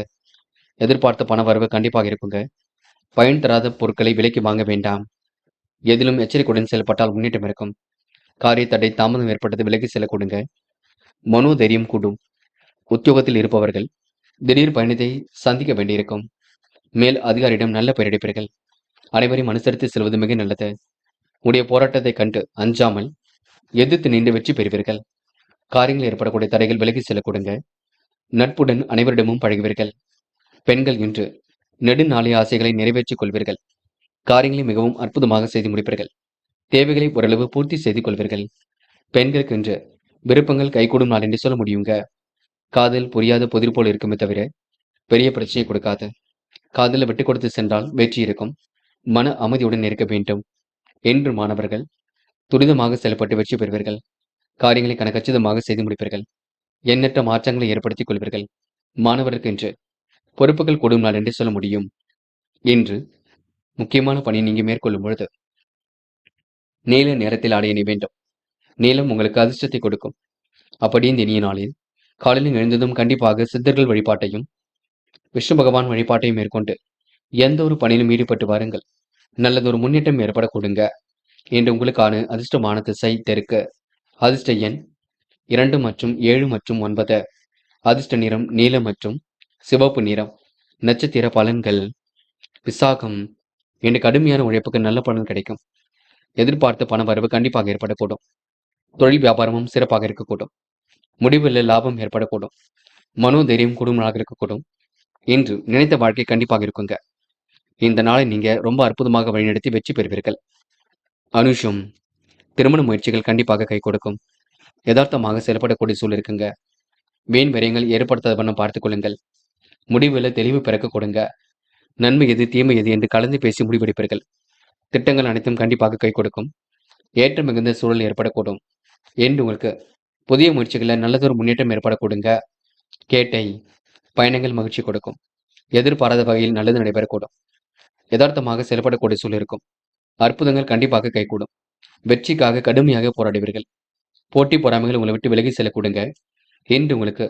எதிர்பார்த்த பண வரவு கண்டிப்பாக இருக்குங்க. பயன் தராத பொருட்களை விலைக்கு வாங்க வேண்டாம். எதிலும் எச்சரிக்கையுடன் செயல்பட்டால் முன்னேற்றம் இருக்கும். காரிய தடை தாமதம் ஏற்பட்டது விலகி செல்ல கொடுங்க. மனோதைரியம் கூடும். உத்தியோகத்தில் இருப்பவர்கள் திடீர் பயணத்தை சந்திக்க வேண்டியிருக்கும். மேல் அதிகாரியிடம் நல்ல பெயர் எடுப்பீர்கள். அனைவரையும் அனுசரித்து செல்வது மிக நல்லது. உடைய போராட்டத்தை கண்டு அஞ்சாமல் எதிர்த்து நின்று வெற்றி பெறுவீர்கள். காரியங்கள் ஏற்படக்கூடிய தடைகள் விலகி செல்ல கொடுங்க. நட்புடன் அனைவரிடமும் பழகுவீர்கள். பெண்கள் இன்று நெடுநாளைய ஆசைகளை நிறைவேற்றிக் கொள்வீர்கள். காரியங்களை மிகவும் அற்புதமாக செய்து முடிப்பீர்கள். தேவைகளை ஓரளவு பூர்த்தி செய்து கொள்வீர்கள். பெண்களுக்கு இன்று விருப்பங்கள் கைகூடும் நாள் என்று சொல்ல முடியுங்க. காதல் புரியாத புதிர் போல் இருக்குமே தவிர பெரிய பிரச்சனை கொடுக்காது. காதல விட்டு கொடுத்து சென்றால் வெற்றி இருக்கும். மன அமைதியுடன் இருக்க வேண்டும். என்று மாணவர்கள் துரிதமாக செயல்பட்டு வெற்றி பெறுவீர்கள். காரியங்களை கச்சிதமாக செய்து முடிப்பீர்கள். எண்ணற்ற மாற்றங்களை ஏற்படுத்திக் கொள்வீர்கள். மாணவருக்கு இன்று பொறுப்புகள் கூடும் நாள் என்று சொல்ல முடியும். இன்று முக்கியமான பணி நீங்க மேற்கொள்ளும் பொழுது நீல நேரத்தில் ஆடை அணிய வேண்டும். நீலம் உங்களுக்கு அதிர்ஷ்டத்தை கொடுக்கும். அப்படி இந்த இனிய நாளில் காலையில் எழுந்ததும் கண்டிப்பாக சித்தர்கள் வழிபாட்டையும் விஷ்ணு பகவான் வழிபாட்டையும் மேற்கொண்டு எந்த ஒரு பணியிலும் ஈடுபட்டு வாருங்கள். நல்லதொரு முன்னேற்றம் ஏற்பட கொடுங்க. என்று உங்களுக்கான அதிர்ஷ்டமான திசை தெற்கு. அதிர்ஷ்ட எண் 2 மற்றும் 7 மற்றும் 9. அதிர்ஷ்ட நிறம் நீலம் மற்றும் சிவப்பு நிறம். நட்சத்திர பலன்கள் விசாகம். என்று கடுமையான உழைப்புக்கு நல்ல பலன் கிடைக்கும். எதிர்பார்த்த பண வரவு கண்டிப்பாக ஏற்படக்கூடும். தொழில் வியாபாரமும் சிறப்பாக இருக்கக்கூடும். முடிவில் லாபம் ஏற்படக்கூடும். மனோதைரியம் குடும்பமாக இருக்கக்கூடும். இன்று நினைத்த வாழ்க்கை கண்டிப்பாக இருக்குங்க. இந்த நாளை நீங்க ரொம்ப அற்புதமாக வழிநடத்தி வெற்றி பெறுவீர்கள். அனுஷம். திருமண முயற்சிகள் கண்டிப்பாக கை கொடுக்கும். யதார்த்தமாக செயல்படக்கூடிய சூழல் இருக்குங்க. வீண் விரயங்கள் ஏற்படுத்தாத வண்ணம் பார்த்துக் கொள்ளுங்கள். முடிவில் தெளிவு பிறக்க கொடுங்க. நன்மை எது தீமை எது என்று கலந்து பேசி முடிவெடுப்பீர்கள். திட்டங்கள் அனைத்தும் கண்டிப்பாக கை கொடுக்கும். ஏற்றம் மிகுந்த சூழல் ஏற்படக்கூடும். என்று உங்களுக்கு புதிய முயற்சிகளில் நல்லதொரு முன்னேற்றம் ஏற்படக்கூடுங்க. கேட்டை பயணங்கள் மகிழ்ச்சி கொடுக்கும். எதிர்பாராத வகையில் நல்லது நடைபெறக்கூடும். யதார்த்தமாக செயல்படக்கூடிய சூழல் இருக்கும். அற்புதங்கள் கண்டிப்பாக கைகூடும். வெற்றிக்காக கடுமையாக போராடுவீர்கள். போட்டி பொறாமைகள் உங்களை விட்டு விலகி செல்லக்கூடுங்க. என்று உங்களுக்கு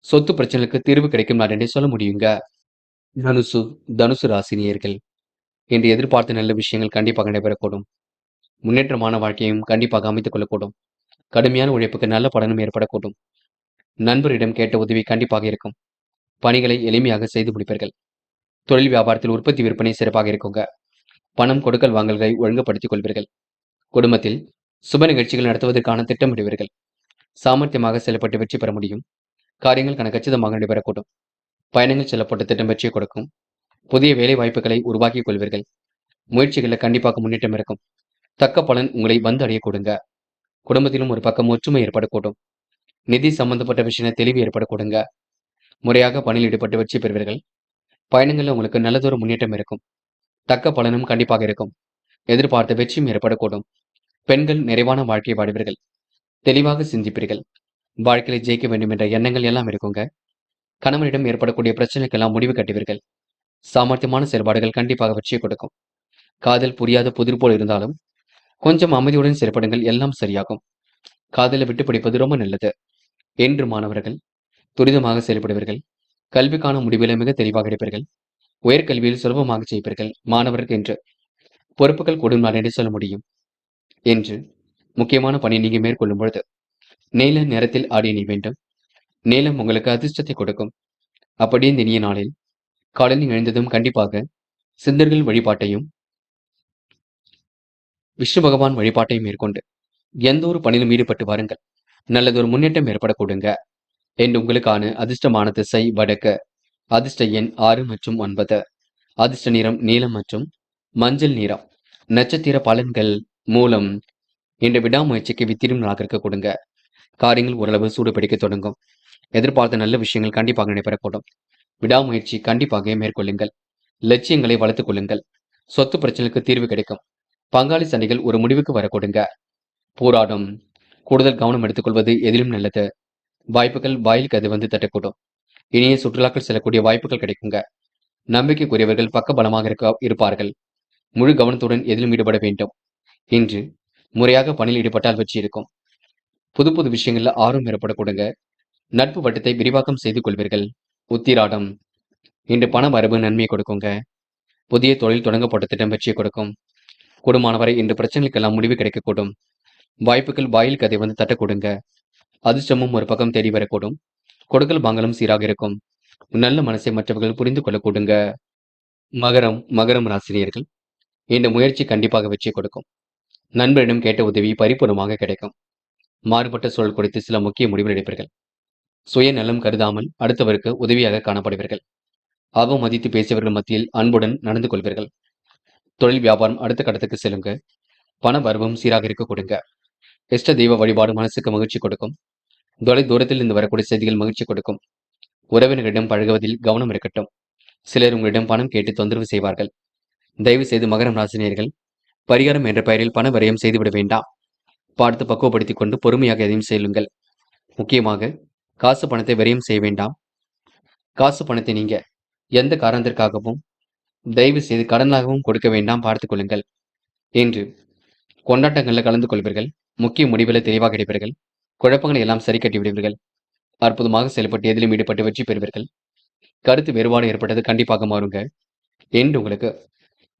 சொத்து பிரச்சனைகளுக்கு தீர்வு கிடைக்கும் நாள் என்றே சொல்ல முடியுங்க. தனுசு ராசினியர்கள் என்று எதிர்பார்த்த நல்ல விஷயங்கள் கண்டிப்பாக நடைபெறக்கூடும். முன்னேற்றமான வாழ்க்கையும் கண்டிப்பாக அமைத்துக் கொள்ளக்கூடும். கடுமையான உழைப்புக்கு நல்ல பலனும் ஏற்படக்கூடும். நண்பரிடம் கேட்ட உதவி கண்டிப்பாக இருக்கும். பணிகளை எளிமையாக செய்து முடிப்பீர்கள். தொழில் வியாபாரத்தில் உற்பத்தி விற்பனை சிறப்பாக இருக்குங்க. பணம் கொடுக்கல் வாங்கல்களை ஒழுங்குபடுத்திக் கொள்வீர்கள். குடும்பத்தில் சுப நிகழ்ச்சிகள் நடத்துவதற்கான திட்டமிடுவீர்கள். சாமர்த்தியமாக செயல்பட்டு வெற்றி பெற முடியும். காரியங்கள் கச்சிதமாக நடைபெறக்கூடும். பயணங்கள் செல்லப்பட்ட திட்டம் வெற்றியை கொடுக்கும். புதிய வேலை வாய்ப்புகளை உருவாக்கிக் கொள்வீர்கள். முயற்சிகளில் கண்டிப்பாக முன்னேற்றம் இருக்கும். தக்க பலன் உங்களை வந்து அடைய கொடுங்க. குடும்பத்திலும் ஒரு பக்கம் ஒற்றுமை ஏற்படக்கூடும். நிதி சம்பந்தப்பட்ட விஷயம் தெளிவு ஏற்படக்கூடுங்க. முறையாக பணியில் ஈடுபட்டு வெற்றி பெறுவீர்கள். பயணங்களில் உங்களுக்கு நல்லதொரு முன்னேற்றம் இருக்கும். தக்க பலனும் கண்டிப்பாக இருக்கும். எதிர்பார்த்த வெற்றியும் ஏற்படக்கூடும். பெண்கள் நிறைவான வாழ்க்கையை வாழ்வீர்கள். தெளிவாக சிந்திப்பீர்கள். வாழ்க்கையை ஜெயிக்க வேண்டும் என்ற எண்ணங்கள் எல்லாம் இருக்குங்க. கணவனிடம் ஏற்படக்கூடிய பிரச்சனைக்கெல்லாம் முடிவு கட்டுவீர்கள். சாமர்த்தியமான செயல்பாடுகள் கண்டிப்பாக வெற்றியை கொடுக்கும். காதல் புரியாத புதிர் போல் இருந்தாலும் கொஞ்சம் அமைதியுடன் செயல்படுங்கள், எல்லாம் சரியாகும். காதலை விட்டு பிடிப்பது ரொம்ப நல்லது. என்று மாணவர்கள் துரிதமாக செயல்படுவீர்கள். கல்விக்கான முடிவுகளை மிக தெளிவாக எடுப்பீர்கள். உயர்கல்வியில் சுலபமாக செய்வீர்கள். மாணவருக்கு என்று பொறுப்புகள் கூடும் நாள் என்று சொல்ல முடியும். என்று முக்கியமான பணி நீங்க மேற்கொள்ளும் பொழுது நீல நேரத்தில் ஆடிய நீ வேண்டும். நீளம் உங்களுக்கு அதிர்ஷ்டத்தை கொடுக்கும். அப்படியே இந்த இனிய நாளில் காலையில் எழுந்ததும் கண்டிப்பாக சித்தர்கள் வழிபாட்டையும் விஷ்ணு பகவான் வழிபாட்டையும் மேற்கொண்டு எந்த ஒரு பணியிலும் ஈடுபட்டு வாருங்கள். நல்லதொரு முன்னேற்றம் ஏற்படக்கூடுங்க. என்று உங்களுக்கான அதிர்ஷ்டமான திசை வடக்கு. அதிர்ஷ்ட எண் 6 மற்றும் 9. அதிர்ஷ்ட நிறம் நீலம் மற்றும் மஞ்சள் நிறம். நட்சத்திர பலன்கள் மூலம் என்ற விடாமுயற்சிக்கு வித்திடும் நாளாக கொடுங்க. காரியங்கள் ஓரளவு சூடு பிடிக்க தொடங்கும். எதிர்பார்த்த நல்ல விஷயங்கள் கண்டிப்பாக நடைபெறக்கூடும். விடாமுயற்சி கண்டிப்பாக மேற்கொள்ளுங்கள். லட்சியங்களை வளர்த்துக் கொள்ளுங்கள். சொத்து பிரச்சனைக்கு தீர்வு கிடைக்கும். பங்காளி சண்டைகள் ஒரு முடிவுக்கு வரக்கூடுங்க. போராடும் கூடுதல் கவனம் எடுத்துக்கொள்வது எதிலும் நல்லது. வாய்ப்புகள் வாயிலுக்கு அது வந்து தட்டக்கூடும். இனிய சுற்றுலாக்கள் செல்லக்கூடிய வாய்ப்புகள் கிடைக்குங்க. நம்பிக்கைக்குரியவர்கள் பக்க பலமாக இருப்பார்கள். முழு கவனத்துடன் எதிலும் ஈடுபட வேண்டும். இன்று முறையாக பணியில் ஈடுபட்டால் வெற்றி இருக்கும். புது புது விஷயங்கள்ல ஆர்வம் ஏற்படக்கூடுங்க. நட்பு வட்டத்தை விரிவாக்கம் செய்து கொள்வீர்கள். உத்திராடம் இன்று பண வரவு நன்மையை கொடுக்குங்க. புதிய தொழில் தொடங்கப்பட்ட திட்டம் வெற்றியை கொடுக்கும். கூடுமானவரை இன்று பிரச்சனைக்கெல்லாம் முடிவு கிடைக்கக்கூடும். வாய்ப்புகள் வாயில் கதை வந்து தட்டக்கூடுங்க. அதிர்ஷ்டமும் ஒரு பக்கம் தேடி வரக்கூடும். கொடுக்கல் வாங்கலும் சீராக இருக்கும். நல்ல மனசை மற்றவர்கள் புரிந்து கொள்ளக்கூடுங்க. மகரம் ராசினியர்கள் இந்த முயற்சி கண்டிப்பாக வெற்றி கொடுக்கும். நண்பரிடம் கேட்ட உதவி பரிபூர்ணமாக கிடைக்கும். மாறுபட்ட சூழல் குறித்து சில முக்கிய முடிவுகள் எடுப்பீர்கள். சுயநலம் கருதாமல் அடுத்தவருக்கு உதவியாக காணப்படுவீர்கள். அவமதித்து பேசியவர்கள் மத்தியில் அன்புடன் நடந்து கொள்வீர்கள். தொழில் வியாபாரம் அடுத்த கட்டத்துக்கு செல்லுங்க. பண வரவும் சீராக இருக்க கொடுங்க. இஷ்ட தெய்வ வழிபாடு மனசுக்கு மகிழ்ச்சி கொடுக்கும். தூரத்தில் இருந்து வரக்கூடிய செய்திகள் மகிழ்ச்சி கொடுக்கும். உறவினர்களிடம் பழகுவதில் கவனம் இருக்கட்டும். சிலர் உங்களிடம் பணம் கேட்டு தொந்தரவு செய்வார்கள். தயவு செய்து மகரம் ராசினியர்கள் பரிகாரம் என்ற பெயரில் பண விரயம் செய்துவிட வேண்டாம். பார்த்து பக்குவப்படுத்திக் கொண்டு பொறுமையாக எதையும் செய்யுங்கள். முக்கியமாக காசு பணத்தை விரயம் செய்ய வேண்டாம். காசு பணத்தை நீங்க எந்த காரணத்திற்காகவும் தயவு செய்து கடனாகவும் கொடுக்க வேண்டாம், பார்த்துக் கொள்ளுங்கள். என்று கொண்டாட்டங்களில் கலந்து கொள்வீர்கள். முக்கிய முடிவில் தெளிவாக எடுப்பீர்கள். குழப்பங்களை எல்லாம் சரி கட்டி விடுவீர்கள். அற்புதமாக செயல்பட்டு எதிலும் ஈடுபட்டு வெற்றி பெறுவீர்கள். கருத்து வேறுபாடு ஏற்பட்டது கண்டிப்பாக மாறுங்க. என்று உங்களுக்கு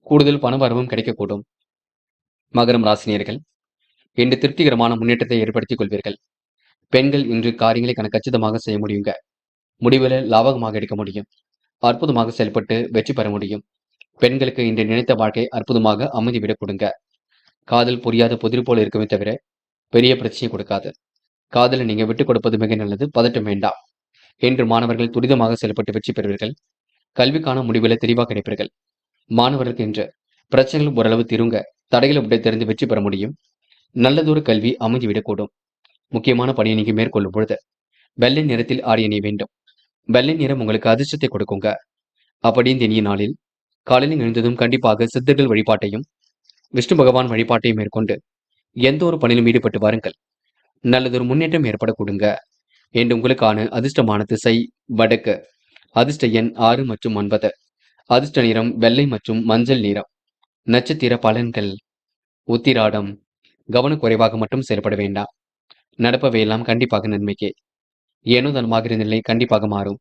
கூடுதல் பண வரவும் கிடைக்கக்கூடும். மகரம் ராசினியர்கள் இன்று திருப்திகரமான முன்னேற்றத்தை ஏற்படுத்திக் கொள்வீர்கள். பெண்கள் இன்று காரியங்களை கச்சிதமாக செய்ய முடியுங்க. முடிவில் லாபகமாக எடுக்க முடியும். அற்புதமாக செயல்பட்டு வெற்றி பெற முடியும். பெண்களுக்கு இன்று நினைத்த வாழ்க்கை அற்புதமாக அமைதிவிடக் கொடுங்க. காதல் புரியாத புதிர் போல இருக்குமே தவிர பெரிய பிரச்சனை கொடுக்காது. காதலை நீங்க விட்டுக் கொடுப்பது மிக நல்லது. பதட்டம் வேண்டாம். என்று மாணவர்கள் துரிதமாக செயல்பட்டு வெற்றி பெறுவீர்கள். கல்விக்கான முடிவில் தெளிவாக கிடைப்பீர்கள். மாணவர்களுக்கு இன்று பிரச்சனைகள் ஓரளவு தீருங்க. தடைகளை விட தெரிந்து வெற்றி பெற முடியும். நல்லதொரு கல்வி அமைதிவிடக்கூடும். முக்கியமான பணியை நீங்க மேற்கொள்ளும் பொழுது வெள்ளை நிறத்தில் ஆடிய நீ வேண்டும். வெள்ளை நிறம் உங்களுக்கு அதிர்ஷ்டத்தை கொடுக்குங்க. அப்படி இந்த இனிய நாளில் காலையில் எழுந்ததும் கண்டிப்பாக சித்தர்கள் வழிபாட்டையும் விஷ்ணு பகவான் வழிபாட்டை மேற்கொண்டு எந்த ஒரு பணியிலும் ஈடுபட்டு வாருங்கள். நல்லதொரு முன்னேற்றம் ஏற்பட கொடுங்க. என்று உங்களுக்கான அதிர்ஷ்டமான திசை வடக்கு. அதிர்ஷ்ட எண் 6 மற்றும் 9. அதிர்ஷ்ட நிறம் வெள்ளை மற்றும் மஞ்சள் நிறம். நட்சத்திர பலன்கள். உத்திராடம். கவனக்குறைவாக மட்டும் செயல்பட வேண்டாம். நடப்பவையெல்லாம் கண்டிப்பாக நன்மைக்கே. ஏனோ தானமாக இருந்த நிலை கண்டிப்பாக மாறும்.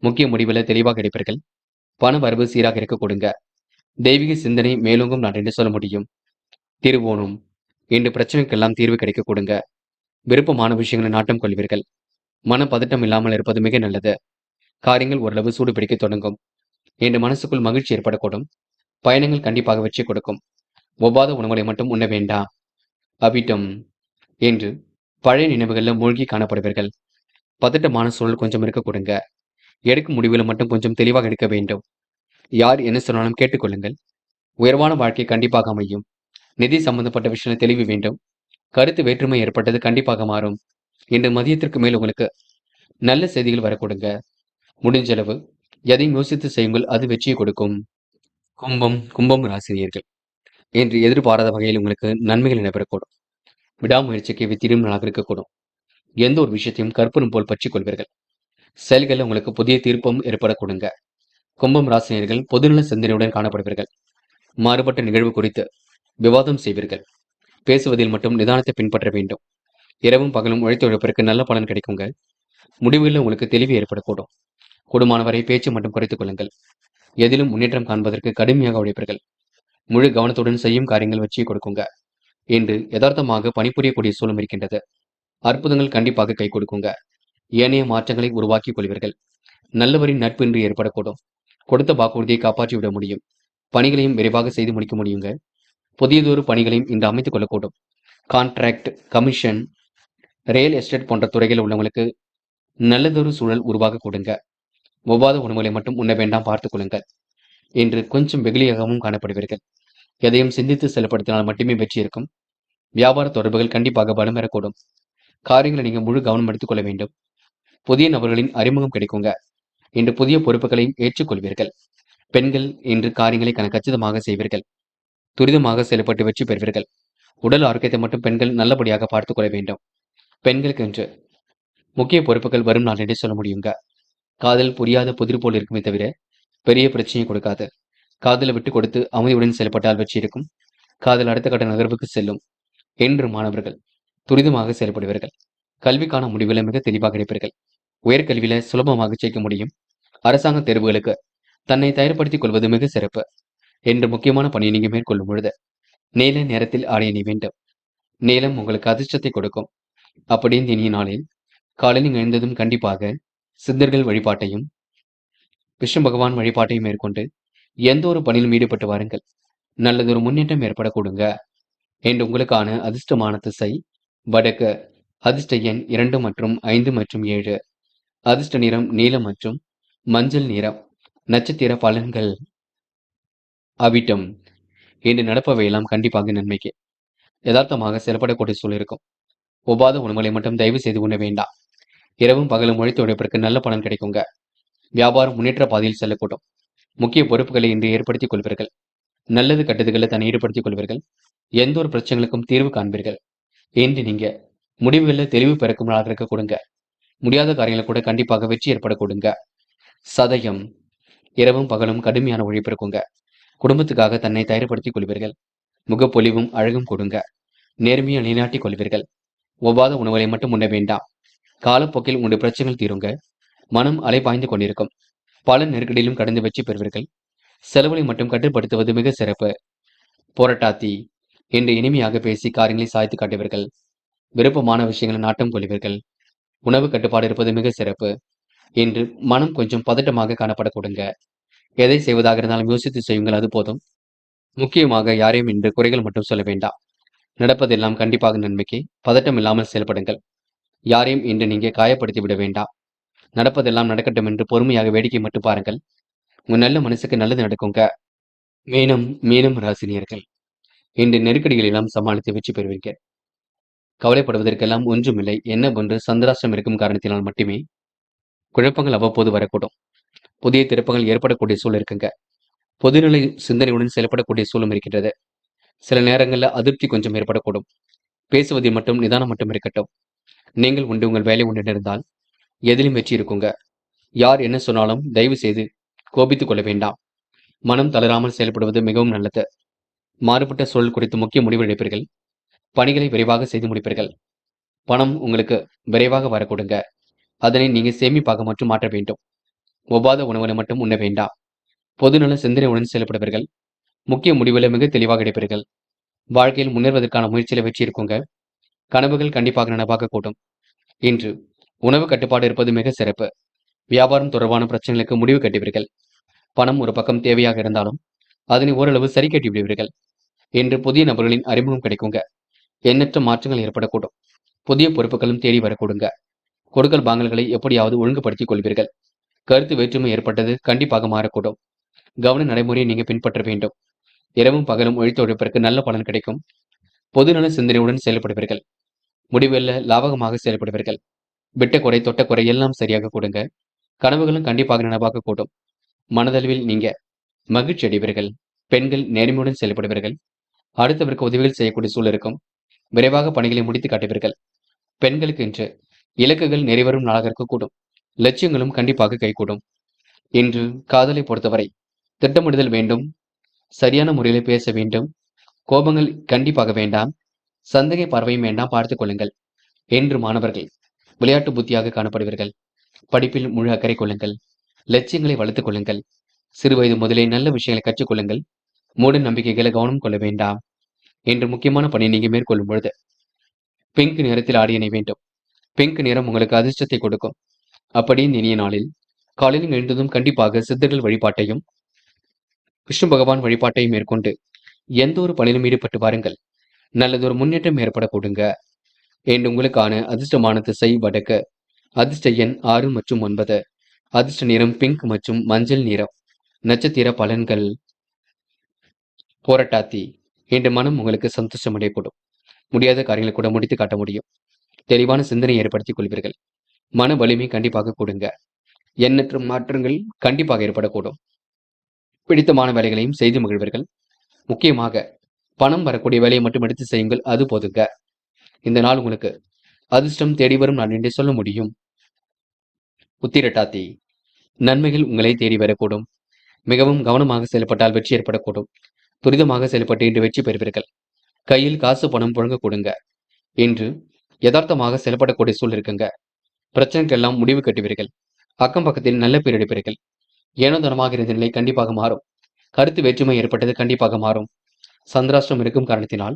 முக்கிய முடிவுல தெளிவாக எடுப்பீர்கள். பண வரவு சீராக இருக்க கொடுங்க. தெய்வீக சிந்தனை மேலோங்கும் நான் என்று சொல்ல முடியும். திருவோணம். இன்று பிரச்சனைக்கெல்லாம் தீர்வு கிடைக்க கொடுங்க. விருப்பமான விஷயங்களை நாட்டம் கொள்வீர்கள். மன பதட்டம் இல்லாமல் இருப்பது மிக நல்லது. காரியங்கள் ஓரளவு சூடு பிடிக்க தொடங்கும். இன்று மனசுக்குள் மகிழ்ச்சி ஏற்படக்கூடும். பயணங்கள் கண்டிப்பாக வெற்றி கொடுக்கும். ஒவ்வாத உணவுகளை மட்டும் உண்ண வேண்டாம். அவிட்டம். என்று பழைய நினைவுகளில் மூழ்கி காணப்படுவீர்கள். பதட்டமான சூழல் கொஞ்சம் இருக்க கொடுங்க. எடுக்கும் முடிவுகளை மட்டும் கொஞ்சம் தெளிவாக எடுக்க வேண்டும். யார் என்ன சொன்னாலும் கேட்டுக்கொள்ளுங்கள். உயர்வான வாழ்க்கை கண்டிப்பாக அமையும். நிதி சம்பந்தப்பட்ட விஷயத்தில் தெளிவு வேண்டும். கருத்து வேற்றுமை ஏற்பட்டது கண்டிப்பாக மாறும். இன்று மதியத்திற்கு மேல் உங்களுக்கு நல்ல செய்திகள் வரக்கூடுங்க. முடிஞ்சளவு எதையும் யோசித்து செய்யுங்கள், அது வெற்றியை கொடுக்கும். கும்பம் ராசினியர்கள். இன்று எதிர்பாராத வகையில் உங்களுக்கு நன்மைகள் நடைபெறக்கூடும். விடாமுயற்சிக்கு வித்திடும் நாளாக இருக்கக்கூடும். எந்த ஒரு விஷயத்தையும் கற்பூரம் போல் பற்றிக் கொள்வீர்கள். செயல்களில் உங்களுக்கு புதிய தீர்ப்பும் ஏற்படக்கூடுங்க. கும்பம் ராசினியர்கள் பொதுநல சிந்தனையுடன் காணப்படுவீர்கள். மாறுபட்ட நிகழ்வு குறித்து விவாதம் செய்வீர்கள். பேசுவதில் மட்டும் நிதானத்தை பின்பற்ற வேண்டும். இரவும் பகலும் உழைத்துழைப்பிற்கு நல்ல பலன் கிடைக்குங்க. முடிவுகளில் உங்களுக்கு தெளிவு ஏற்படக்கூடும். கூடுமானவரை பேச்சு மட்டும் குறைத்துக் கொள்ளுங்கள். எதிலும் முன்னேற்றம் காண்பதற்கு கடுமையாக உழைப்பீர்கள். முழு கவனத்துடன் செய்யும் காரியங்கள் வெற்றியை கொடுக்குங்க. இன்று யதார்த்தமாக பணிபுரியக்கூடிய சூழல் இருக்கின்றது. அற்புதங்கள் கண்டிப்பாக கை கொடுக்குங்க. ஏனைய மாற்றங்களை உருவாக்கிக் கொள்வீர்கள். நல்லவரின் நட்பு இன்று ஏற்படக்கூடும். கொடுத்த வாக்குறுதியை காப்பாற்றி விட முடியும். பணிகளையும் விரைவாக செய்து முடிக்க முடியுங்க. புதியதொரு பணிகளையும் இன்று அமைத்துக் கொள்ளக்கூடும். கான்ட்ராக்ட், கமிஷன், ரியல் எஸ்டேட் போன்ற துறைகளில் உள்ளவங்களுக்கு நல்லதொரு சூழல் உருவாக கொடுங்க. ஒவ்வாத உணவுகளை மட்டும் உண்ண வேண்டாம், பார்த்துக் கொள்ளுங்கள். இன்று கொஞ்சம் வெகுளியாகவும் காணப்படுவீர்கள். எதையும் சிந்தித்து செயல்படுத்தினால் மட்டுமே வெற்றி இருக்கும். வியாபார தொடர்புகள் கண்டிப்பாக பலம் பெறக்கூடும். காரியங்களை நீங்க முழு கவனம் எடுத்துக் கொள்ள வேண்டும். புதிய நபர்களின் அறிமுகம் கிடைக்குங்க. இன்று புதிய பொறுப்புகளை ஏற்றுக்கொள்வீர்கள். பெண்கள் இன்று காரியங்களை கச்சிதமாக செய்வீர்கள். துரிதமாக செயல்பட்டு வெற்றி பெறுவீர்கள். உடல் ஆரோக்கியத்தை மட்டும் பெண்கள் நல்லபடியாக பார்த்துக் கொள்ள வேண்டும். பெண்களுக்கு என்று முக்கிய பொறுப்புகள் வரும் நாள் என்று சொல்ல முடியுங்க. காதல் புரியாத புதிர் போல் இருக்குமே தவிர பெரிய பிரச்சனையை கொடுக்காது. காதலை விட்டு கொடுத்து அமைதியுடன் செயல்பட்டால் வெற்றி இருக்கும். காதல் அடுத்த கட்ட நகர்வுக்கு செல்லும். என்று மாணவர்கள் துரிதமாக செயல்படுவீர்கள். கல்விக்கான முடிவுகளை மிக தெளிவாக எடுப்பீர்கள். உயர்கல்வியில சுலபமாக ஜெயிக்க முடியும். அரசாங்க தேர்வுகளுக்கு தன்னை தயார்படுத்திக் கொள்வது மிக சிறப்பு. என்று முக்கியமான பணியை நீங்க மேற்கொள்ளும் பொழுது நீல நேரத்தில் ஆடை அணி வேண்டும். நீளம் உங்களுக்கு அதிர்ஷ்டத்தை கொடுக்கும். அப்படின்னு இனிய நாளில் காலையில் எழுந்ததும் கண்டிப்பாக சித்தர்கள் வழிபாட்டையும் விஷ்ணு பகவான் வழிபாட்டையும் மேற்கொண்டு எந்த ஒரு பணியிலும் ஈடுபட்டு வாருங்கள். நல்லதொரு முன்னேற்றம் ஏற்பட கொடுங்க. என்று உங்களுக்கான அதிர்ஷ்டமான திசை வடக்கு. அதிர்ஷ்ட எண் 2 மற்றும் 5 மற்றும் 7. அதிர்ஷ்ட நிறம் நீலம் மற்றும் மஞ்சள் நிறம். நட்சத்திர பலன்கள். அவிட்டம். இன்று நடப்பவையெல்லாம் கண்டிப்பாக நன்மைக்கு. யதார்த்தமாக செயல்படக்கூடிய சூழல் இருக்கும். ஒவ்வாத உணவுகளை மட்டும் தயவு செய்து உண்ண வேண்டாம். இரவும் பகலும் உழைத்து உழைப்பிற்கு நல்ல பலன் கிடைக்குங்க. வியாபாரம் முன்னேற்ற பாதையில் செல்லக்கூடும். முக்கிய பொறுப்புகளை இன்று ஏற்படுத்திக் கொள்வீர்கள். நல்லது கெட்டதுகளை தன்னை ஈடுபடுத்திக் கொள்வீர்கள். எந்த ஒரு பிரச்சனைகளுக்கும் தீர்வு காண்பீர்கள். இன்று நீங்க முடிவுகளில் தெளிவு பிறக்கும் நாளாக இருக்க கொடுங்க. முடியாத காரியங்களை கூட கண்டிப்பாக வெற்றி ஏற்பட கொடுங்க. சதயம். இரவும் பகலும் கடுமையான உழைப்பு இருக்குங்க. குடும்பத்துக்காக தன்னை தயார்படுத்திக் கொள்வீர்கள். முகப்பொலிவும் அழகும் கொடுங்க. நேர்மையை நிலைநாட்டிக் கொள்வீர்கள். ஒவ்வாத உணவுகளை மட்டும் உண்ண வேண்டாம். காலப்போக்கில் உங்களுடைய பிரச்சனைகள் தீருங்க. மனம் அலைபாய்ந்து கொண்டிருக்கும். பல நெருக்கடியிலும் கடந்து வெற்றி பெறுவீர்கள். செலவுகளை மட்டும் கட்டுப்படுத்துவது மிக சிறப்பு. போராட்டாத்தி. என்று இனிமையாக பேசி காரியங்களை சாய்த்து காட்டுவீர்கள். விருப்பமான விஷயங்களை நாட்டம் கொள்வீர்கள். உணவு கட்டுப்பாடு இருப்பது மிக சிறப்பு. என்று மனம் கொஞ்சம் பதட்டமாக காணப்பட கொடுங்க. எதை செய்வதாக இருந்தாலும் யோசித்து செய்யுங்கள், அது போதும். முக்கியமாக யாரையும் இன்று குறைகள் மட்டும் சொல்ல வேண்டாம். நடப்பதெல்லாம் கண்டிப்பாக நன்மைக்கு. பதட்டம் இல்லாமல் செயல்படுங்கள். யாரையும் இன்று நீங்க காயப்படுத்தி விட வேண்டாம். நடப்பதெல்லாம் நடக்கட்டும் என்று பொறுமையாக வேடிக்கை மட்டும் பாருங்கள். உங்க நல்ல மனசுக்கு நல்லது நடக்குங்க. மீனம் ராசினியர்கள். இன்று நெருக்கடிகள் எல்லாம் சமாளித்து வெற்றி பெறுவீர்கள். கவலைப்படுவதற்கெல்லாம் ஒன்றுமில்லை. என்ன ஒன்று சந்திராஷ்டிரம் இருக்கும் காரணத்தினால் மட்டுமே குழப்பங்கள் அவ்வப்போது வரக்கூடும். புதிய திருப்பங்கள் ஏற்படக்கூடிய சூழல் இருக்குங்க. பொதுநிலை சிந்தனையுடன் செயல்படக்கூடிய சூழலும் இருக்கின்றது. சில நேரங்களில் அதிருப்தி கொஞ்சம் ஏற்படக்கூடும். பேசுவதில் மட்டும் நிதானம் மட்டும் இருக்கட்டும். நீங்கள் உண்டு உங்கள் வேலை உண்டு இருந்தால் எதிலும் வெற்றி இருக்குங்க. யார் என்ன சொன்னாலும் தயவு செய்து கோபித்துக் கொள்ள வேண்டாம். மனம் தளராமல் செயல்படுவது மிகவும் நல்லது. மாறுபட்ட சூழல் குறித்து முக்கிய முடிவு எடுப்பீர்கள். பணிகளை விரைவாக செய்து முடிப்பீர்கள். பணம் உங்களுக்கு விரைவாக வரக்கூடுங்க. அதனை நீங்க சேமிப்பாக மட்டும் மாற்ற வேண்டும். ஒவ்வாத உணவுகளை மட்டும் உண்ண வேண்டாம். பொதுநல சிந்தனையுடன் செயல்படுவீர்கள். முக்கிய முடிவுகளை மிக தெளிவாக எடுப்பீர்கள். வாழ்க்கையில் முன்னேறுவதற்கான முயற்சியில வெற்றி இருக்குங்க. கனவுகள் கண்டிப்பாக நனவாக கூடும். இன்று உணவு கட்டுப்பாடு இருப்பது மிக சிறப்பு. வியாபாரம் தொடர்பான பிரச்சனைகளுக்கு முடிவு கட்டுவீர்கள். பணம் ஒரு பக்கம் தேவையாக இருந்தாலும் அதனை ஓரளவு சரி கட்டி விடுவீர்கள். இன்று புதிய நபர்களின் அறிமுகம் கிடைக்குங்க. எண்ணற்ற மாற்றங்கள் ஏற்படக்கூடும். புதிய பொறுப்புகளும் தேடி வரக்கூடுங்க. கொடுக்கல் வாங்கல்களை எப்படியாவது ஒழுங்குபடுத்திக் கொள்வீர்கள். கருத்து வேற்றுமை ஏற்பட்டது கண்டிப்பாக மாறக்கூடும். கவன நடைமுறையை நீங்க பின்பற்ற வேண்டும். இரவும் பகலும் உழைத்துழைப்பிற்கு நல்ல பலன் கிடைக்கும். பொதுநல சிந்தனையுடன் செயல்படுவீர்கள். முடிவுல லாபகமாக செயல்படுவீர்கள். விட்ட குறை தொட்ட குறை எல்லாம் சரியாக கொடுங்க. கனவுகளும் கண்டிப்பாக நனவாக கூடும். மனதளவில் நீங்க மகிழ்ச்சி அடைவீர்கள். பெண்கள் நேர்மையுடன் செயல்படுவீர்கள். அடுத்தவருக்கு உதவிகள் செய்யக்கூடிய சூழல் இருக்கும். விரைவாக பணிகளை முடித்து காட்டுவீர்கள். பெண்களுக்கு இன்று இலக்குகள் நிறைவேறும் நாளாக இருக்கக்கூடும். லட்சியங்களும் கண்டிப்பாக கைகூடும். இன்று காதலை பொறுத்தவரை திட்டமிடுதல் வேண்டும். சரியான முறையில் பேச வேண்டும். கோபங்கள் கண்டிப்பாக வேண்டாம். சந்தேக பார்வையும் வேண்டாம், பார்த்துக் கொள்ளுங்கள். என்று மாணவர்கள் விளையாட்டு புத்தியாக காணப்படுவீர்கள். படிப்பில் முழு அக்கறை கொள்ளுங்கள். லட்சியங்களை வளர்த்துக் கொள்ளுங்கள். சிறுவயது முதலே நல்ல விஷயங்களை கற்றுக்கொள்ளுங்கள். மூட நம்பிக்கைகளை கவனம் கொள்ள வேண்டாம். என்று முக்கியமான பணி நீங்க மேற்கொள்ளும் பொழுது பிங்க் நிறத்தில் ஆடி அணை வேண்டும். பிங்க் நிறம் உங்களுக்கு அதிர்ஷ்டத்தை கொடுக்கும். அப்படி இனிய நாளில் காலையில் எழுந்ததும் கண்டிப்பாக சித்தர்கள் வழிபாட்டையும் விஷ்ணு பகவான் வழிபாட்டையும் மேற்கொண்டு எந்த ஒரு பணியிலும் ஈடுபட்டு வாருங்கள். நல்லதொரு முன்னேற்றம் ஏற்பட கொடுங்க. என்று உங்களுக்கான அதிர்ஷ்டமான திசை வடக்கு. அதிர்ஷ்ட எண் 6 மற்றும் 9. அதிர்ஷ்ட நிறம் பிங்க் மற்றும் மஞ்சள் நிறம். நட்சத்திர பலன்கள். போராட்டாத்தி. இன்று மனம் உங்களுக்கு சந்தோஷம் அடையக்கூடும். முடியாத காரியங்களை கூட முடித்து காட்ட முடியும். தெளிவான சிந்தனை ஏற்படுத்திக் கொள்வீர்கள். மன வலிமை கண்டிப்பாக கொடுங்க. எண்ணற்ற மாற்றங்கள் கண்டிப்பாக ஏற்படக்கூடும். பிடித்தமான வேலைகளையும் செய்து மகிழ்வீர்கள். முக்கியமாக பணம் வரக்கூடிய வேலையை மட்டும் எடுத்து செய்யுங்கள், அது போதுங்க. இந்த நாள் உங்களுக்கு அதிர்ஷ்டம் தேடி வரும் நாள் என்று சொல்ல முடியும். உத்திரட்டாத்தி. நன்மைகள் உங்களை தேடி வரக்கூடும். மிகவும் கவனமாக செயல்பட்டால் வெற்றி ஏற்படக்கூடும். துரிதமாக செயல்பட்டு இன்று வெற்றி பெறுவீர்கள். கையில் காசு பணம் புழங்க கொடுங்க. இன்று யதார்த்தமாக செயல்படக்கூடிய சூழல் இருக்குங்க. பிரச்சனைக்கெல்லாம் முடிவு கட்டுவீர்கள். அக்கம் பக்கத்தில் நல்ல பேர் எடுப்பீர்கள். ஏனோதனமாக இருந்த நிலை கண்டிப்பாக மாறும். கருத்து வேற்றுமை ஏற்பட்டது கண்டிப்பாக மாறும். சந்திராஷ்டிரம் இருக்கும் காரணத்தினால்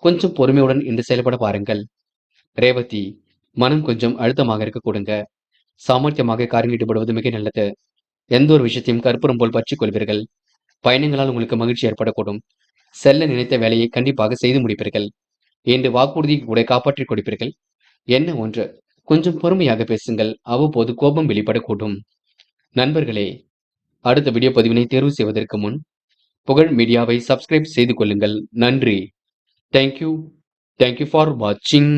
கொஞ்சம் பொறுமையுடன் இன்று செயல்பட பாருங்கள். ரேவதி. மனம் கொஞ்சம் அழுத்தமாக இருக்க கொடுங்க. சாமர்த்தியமாக காரியம் ஈடுபடுவது மிக நல்லது. எந்த ஒரு விஷயத்தையும் கற்பூரம் போல் பற்றிக் கொள்வீர்கள். பயணங்களால் உங்களுக்கு மகிழ்ச்சி ஏற்படக்கூடும். செல்ல நினைத்த வேலையை கண்டிப்பாக செய்து முடிப்பீர்கள். என்று வாக்குறுதியை கூட காப்பாற்றிக் கொடுப்பீர்கள். என்ன ஒன்று, கொஞ்சம் பொறுமையாக பேசுங்கள். அவ்வப்போது கோபம் வெளிப்படக்கூடும். நண்பர்களே, அடுத்த வீடியோ பதிவினை தேர்வு செய்வதற்கு முன் புகழ் மீடியாவை சப்ஸ்கிரைப் செய்து கொள்ளுங்கள். நன்றி. தேங்க்யூ ஃபார் வாட்சிங்.